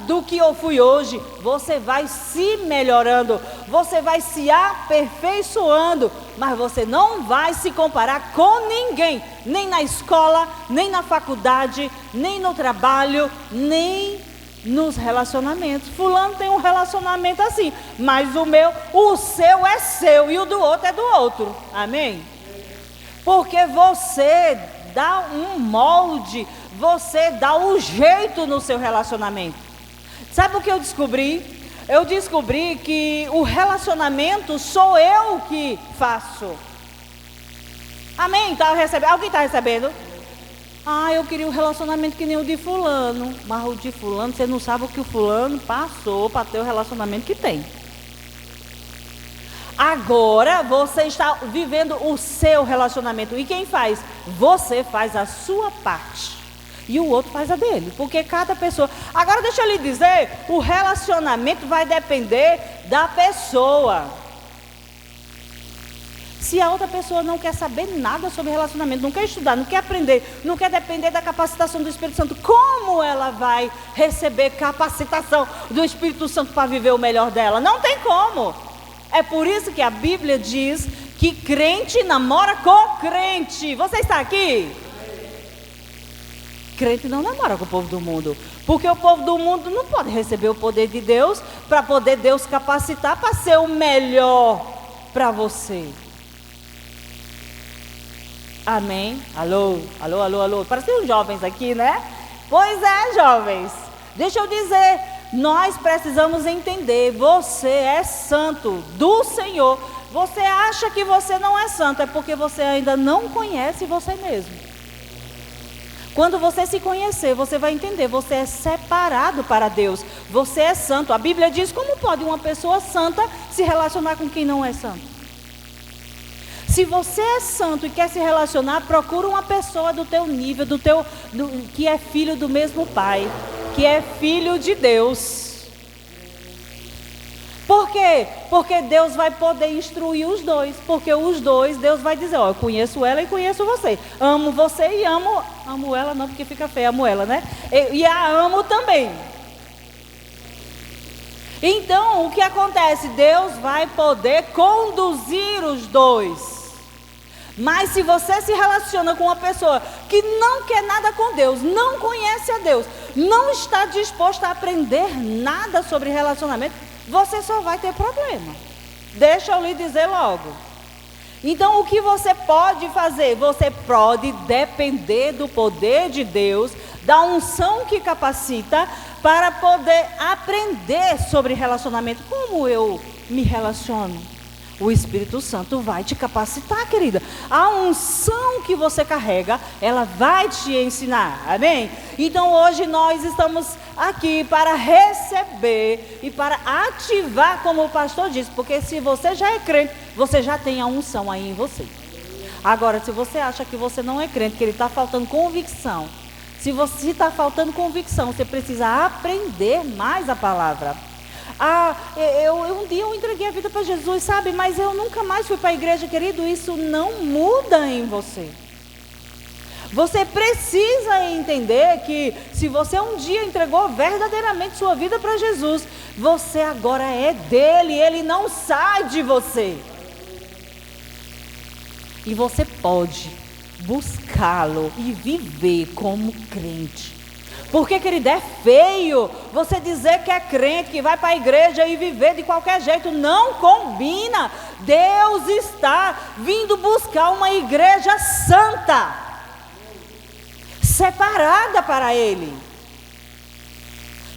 Speaker 2: do que eu fui hoje. Você vai se melhorando. Você vai se aperfeiçoando. Mas você não vai se comparar com ninguém. Nem na escola, nem na faculdade, nem no trabalho, nem nos relacionamentos. Fulano tem um relacionamento assim, mas o seu é seu e o do outro é do outro. Amém? Porque você dá um molde, você dá um jeito no seu relacionamento. Sabe o que eu descobri? Eu descobri que o relacionamento sou eu que faço. Amém? Tá recebendo? Alguém está recebendo? Eu queria um relacionamento que nem o de fulano. Mas o de fulano, você não sabe o que o fulano passou para ter o relacionamento que tem. Agora você está vivendo o seu relacionamento. E quem faz? Você faz a sua parte. e o outro faz a dele, porque cada pessoa... Agora deixa eu lhe dizer, o relacionamento vai depender da pessoa. Se a outra pessoa não quer saber nada sobre relacionamento, não quer estudar, não quer aprender, não quer depender da capacitação do Espírito Santo, como ela vai receber capacitação do Espírito Santo para viver o melhor dela? Não tem como. É por isso que a Bíblia diz que crente namora com crente. Você está aqui? Crente não namora com o povo do mundo, porque o povo do mundo não pode receber o poder de Deus para poder Deus capacitar para ser o melhor para você. Amém? Alô, alô, alô, alô. Parecem uns jovens aqui, né? Pois é, jovens. Deixa eu dizer, nós precisamos entender, você é santo do Senhor. Você acha que você não é santo, é porque você ainda não conhece você mesmo. Quando você se conhecer, você vai entender, você é separado para Deus. Você é santo. A Bíblia diz, como pode uma pessoa santa se relacionar com quem não é santo? Se você é santo e quer se relacionar, procura uma pessoa do teu nível, que é filho do mesmo Pai, que é filho de Deus. Por quê? Porque Deus vai poder instruir os dois. Porque os dois, Deus vai dizer, ó, eu conheço ela e conheço você. Amo você e amo ela não, porque fica feia, amo ela, né? E a amo também. Então, o que acontece? Deus vai poder conduzir os dois. Mas se você se relaciona com uma pessoa que não quer nada com Deus, não conhece a Deus, não está disposto a aprender nada sobre relacionamento, você só vai ter problema. Deixa eu lhe dizer logo. Então, o que você pode fazer? Você pode depender do poder de Deus, da unção que capacita, para poder aprender sobre relacionamento. Como eu me relaciono? O Espírito Santo vai te capacitar, querida. A unção que você carrega, ela vai te ensinar, amém? Então hoje nós estamos aqui para receber e para ativar, como o pastor disse, porque se você já é crente, você já tem a unção aí em você. Agora, se você acha que você não é crente, que ele está faltando convicção, se está faltando convicção, você precisa aprender mais a palavra. Um dia eu entreguei a vida para Jesus, sabe? Mas eu nunca mais fui para a igreja, querido. Isso não muda em você. Você precisa entender que se você um dia entregou verdadeiramente sua vida para Jesus, você agora é dele, ele não sai de você. E você pode buscá-lo e viver como crente. Porque, querido, é feio você dizer que é crente, que vai para a igreja e viver de qualquer jeito. Não combina. Deus está vindo buscar uma igreja santa, separada para Ele.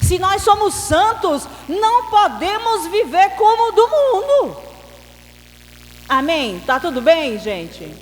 Speaker 2: Se nós somos santos, não podemos viver como o do mundo. Amém? Tá tudo bem, gente?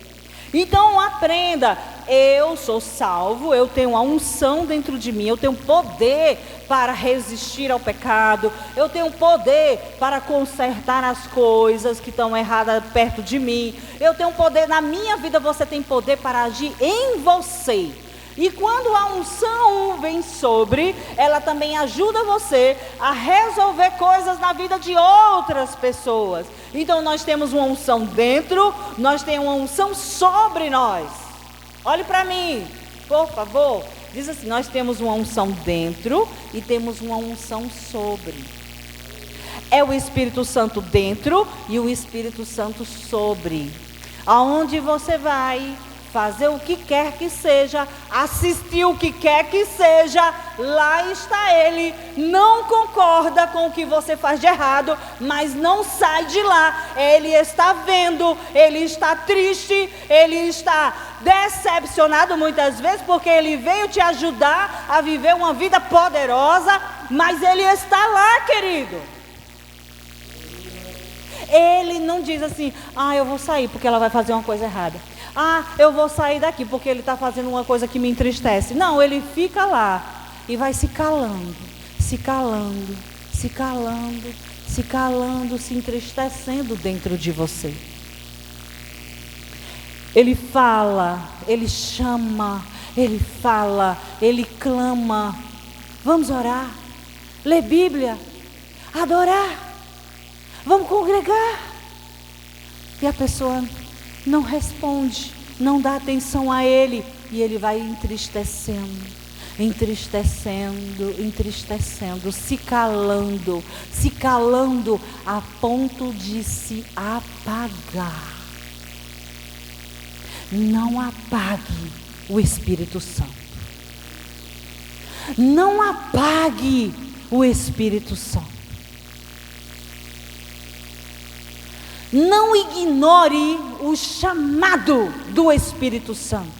Speaker 2: Então aprenda. Eu sou salvo, eu tenho a unção dentro de mim, eu tenho poder para resistir ao pecado, eu tenho poder para consertar as coisas que estão erradas perto de mim, eu tenho poder, na minha vida você tem poder para agir em você. E quando a unção vem sobre, ela também ajuda você a resolver coisas na vida de outras pessoas. Então nós temos uma unção dentro, nós temos uma unção sobre nós. Olhe para mim, por favor. Diz assim, nós temos uma unção dentro e temos uma unção sobre. É o Espírito Santo dentro e o Espírito Santo sobre. Aonde você vai fazer o que quer que seja, assistir o que quer que seja, lá está Ele. Não concorda com o que você faz de errado, mas não sai de lá. Ele está vendo, Ele está triste, Ele está decepcionado muitas vezes, porque Ele veio te ajudar a viver uma vida poderosa, mas Ele está lá, querido. Ele não diz assim, eu vou sair porque ela vai fazer uma coisa errada. Eu vou sair daqui porque ele está fazendo uma coisa que me entristece. Não, ele fica lá e vai se calando, se calando, se calando, se calando, se entristecendo dentro de você. Ele fala, ele chama, Ele fala, ele clama. Vamos orar, ler Bíblia, adorar, vamos congregar. E a pessoa não responde, não dá atenção a ele, e ele vai entristecendo, se calando a ponto de se apagar. Não apague o Espírito Santo. Não apague o Espírito Santo. Não ignore o chamado do Espírito Santo.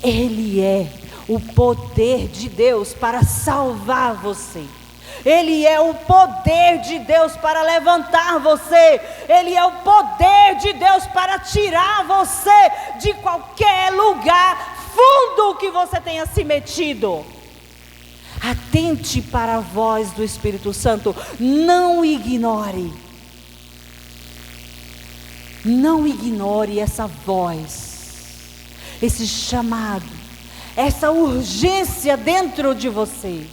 Speaker 2: Ele é o poder de Deus para salvar você. Ele é o poder de Deus para levantar você. Ele é o poder de Deus para tirar você de qualquer lugar fundo que você tenha se metido. Atente para a voz do Espírito Santo. Não ignore. Não ignore essa voz, esse chamado, essa urgência dentro de você.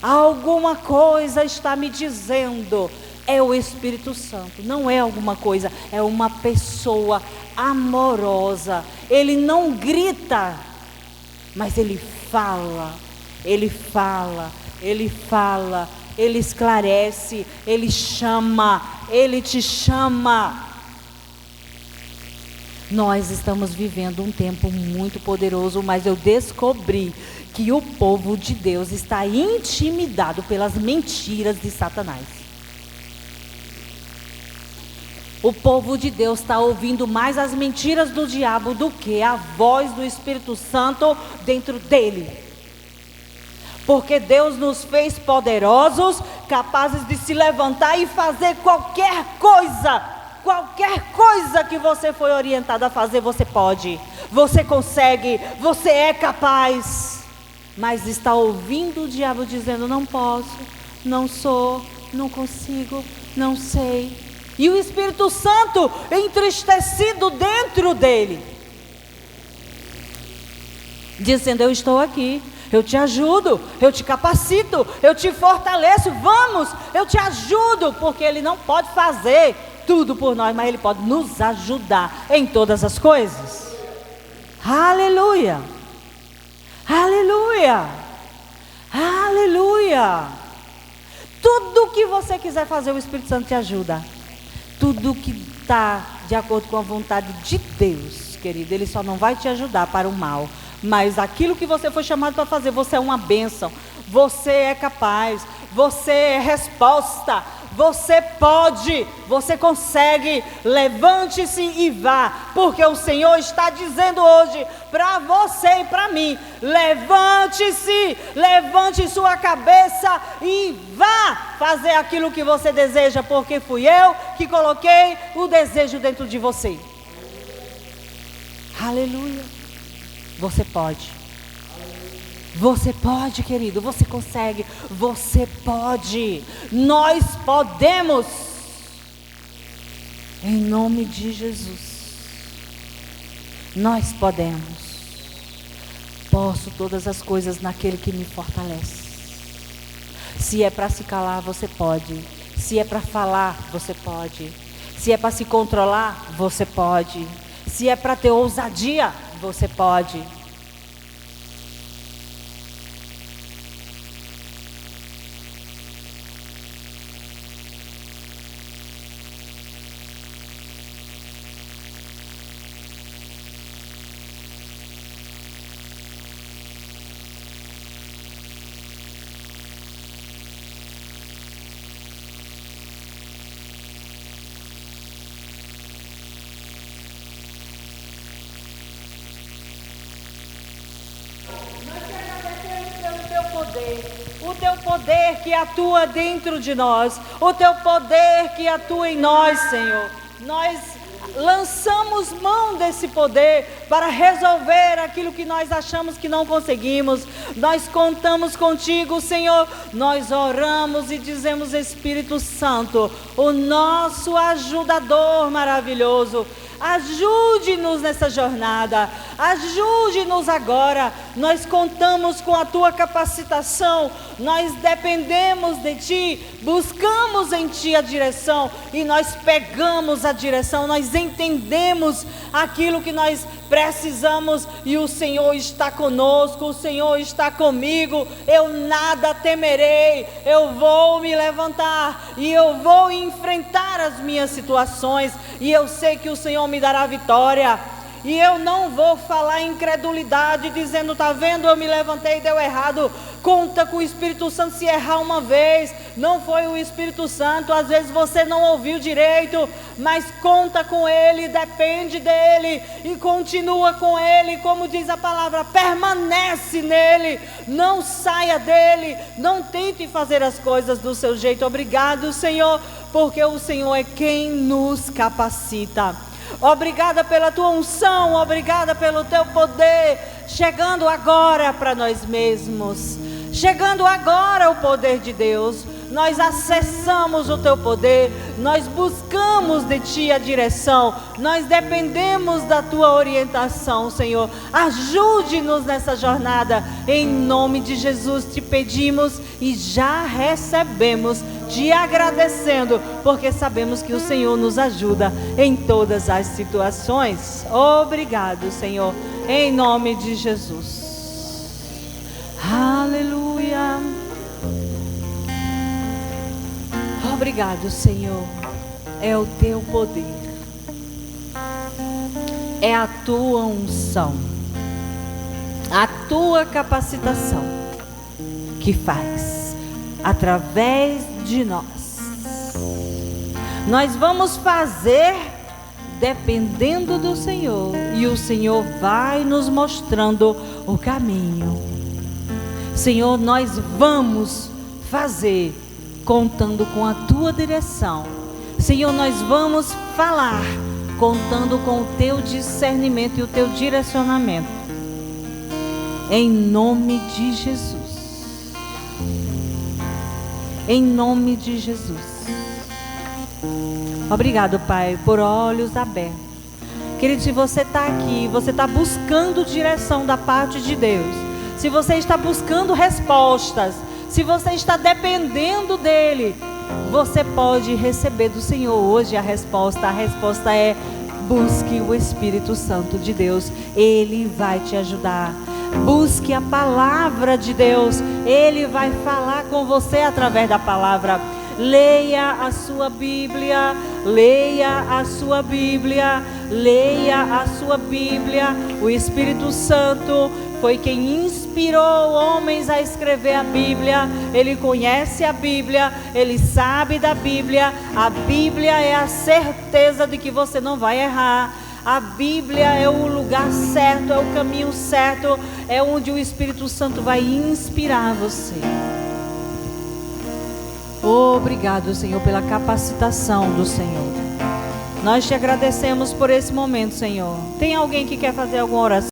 Speaker 2: Alguma coisa está me dizendo. É o Espírito Santo, não é alguma coisa, é uma pessoa amorosa. Ele não grita, mas ele fala, ele esclarece, ele chama, ele te chama. Nós estamos vivendo um tempo muito poderoso, mas eu descobri que o povo de Deus está intimidado pelas mentiras de Satanás. O povo de Deus está ouvindo mais as mentiras do diabo do que a voz do Espírito Santo dentro dele. Porque Deus nos fez poderosos, capazes de se levantar e fazer qualquer coisa. Qualquer coisa que você foi orientado a fazer, você pode, você consegue, você é capaz. Mas está ouvindo o diabo dizendo: não posso, não sou, não consigo, não sei. E o Espírito Santo entristecido dentro dele, dizendo: eu estou aqui, eu te ajudo, eu te capacito, eu te fortaleço, vamos, eu te ajudo. Porque ele não pode fazer tudo por nós, mas ele pode nos ajudar em todas as coisas. Aleluia, aleluia, aleluia. Tudo que você quiser fazer, o Espírito Santo te ajuda. Tudo que está de acordo com a vontade de Deus, querido, ele só não vai te ajudar para o mal. Mas aquilo que você foi chamado para fazer, você é uma bênção, você é capaz, você é resposta. Você pode, você consegue. Levante-se e vá, porque o Senhor está dizendo hoje para você e para mim: levante-se, levante sua cabeça e vá fazer aquilo que você deseja, porque fui eu que coloquei o desejo dentro de você. Aleluia. Você pode. Você pode, querido, você consegue, você pode, nós podemos, em nome de Jesus, nós podemos. Posso todas as coisas naquele que me fortalece. Se é para se calar, você pode. Se é para falar, você pode. Se é para se controlar, você pode. Se é para ter ousadia, você pode. O teu poder que atua dentro de nós, o teu poder que atua em nós, Senhor. Nós lançamos mão desse poder para resolver aquilo que nós achamos que não conseguimos. Nós contamos contigo, Senhor. Nós oramos e dizemos: Espírito Santo, o nosso ajudador maravilhoso, Ajude-nos nessa jornada, ajude-nos agora. Nós contamos com a tua capacitação, nós dependemos de ti, buscamos em ti a direção e nós pegamos a direção, nós entendemos aquilo que nós precisamos e o Senhor está conosco, o Senhor está comigo. Eu nada temerei, eu vou me levantar e eu vou enfrentar as minhas situações e eu sei que o Senhor me dará vitória. E eu não vou falar incredulidade, dizendo, tá vendo, eu me levantei e deu errado. Conta com o Espírito Santo. Se errar uma vez, não foi o Espírito Santo, às vezes você não ouviu direito, mas conta com Ele, depende dEle e continua com Ele, como diz a palavra, permanece nele, não saia dEle, não tente fazer as coisas do seu jeito. Obrigado, Senhor, porque o Senhor é quem nos capacita. Obrigada pela tua unção, obrigada pelo teu poder, chegando agora para nós mesmos, chegando agora o poder de Deus. Nós acessamos o teu poder, nós buscamos de ti a direção, nós dependemos da tua orientação, Senhor. Ajude-nos nessa jornada, em nome de Jesus te pedimos e já recebemos, te agradecendo, porque sabemos que o Senhor nos ajuda em todas as situações. Obrigado, Senhor, em nome de Jesus. Aleluia. Obrigado, Senhor. É o teu poder, é a tua unção, a tua capacitação que faz através de nós. Nós vamos fazer dependendo do Senhor, e o Senhor vai nos mostrando o caminho. Senhor, nós vamos fazer contando com a tua direção. Senhor, nós vamos falar contando com o teu discernimento e o teu direcionamento, em nome de Jesus, em nome de Jesus. Obrigado, Pai, por olhos abertos. Querido, se você está aqui, você está buscando direção da parte de Deus, se você está buscando respostas, se você está dependendo dEle, você pode receber do Senhor hoje a resposta. A resposta é: busque o Espírito Santo de Deus, Ele vai te ajudar. Busque a palavra de Deus, Ele vai falar com você através da palavra. Leia a sua Bíblia, leia a sua Bíblia, leia a sua Bíblia. O Espírito Santo foi quem inspirou homens a escrever a Bíblia. Ele conhece a Bíblia, ele sabe da Bíblia. A Bíblia é a certeza de que você não vai errar. A Bíblia é o lugar certo, é o caminho certo, é onde o Espírito Santo vai inspirar você. Obrigado, Senhor, pela capacitação do Senhor. Nós te agradecemos por esse momento, Senhor. Tem alguém que quer fazer alguma oração?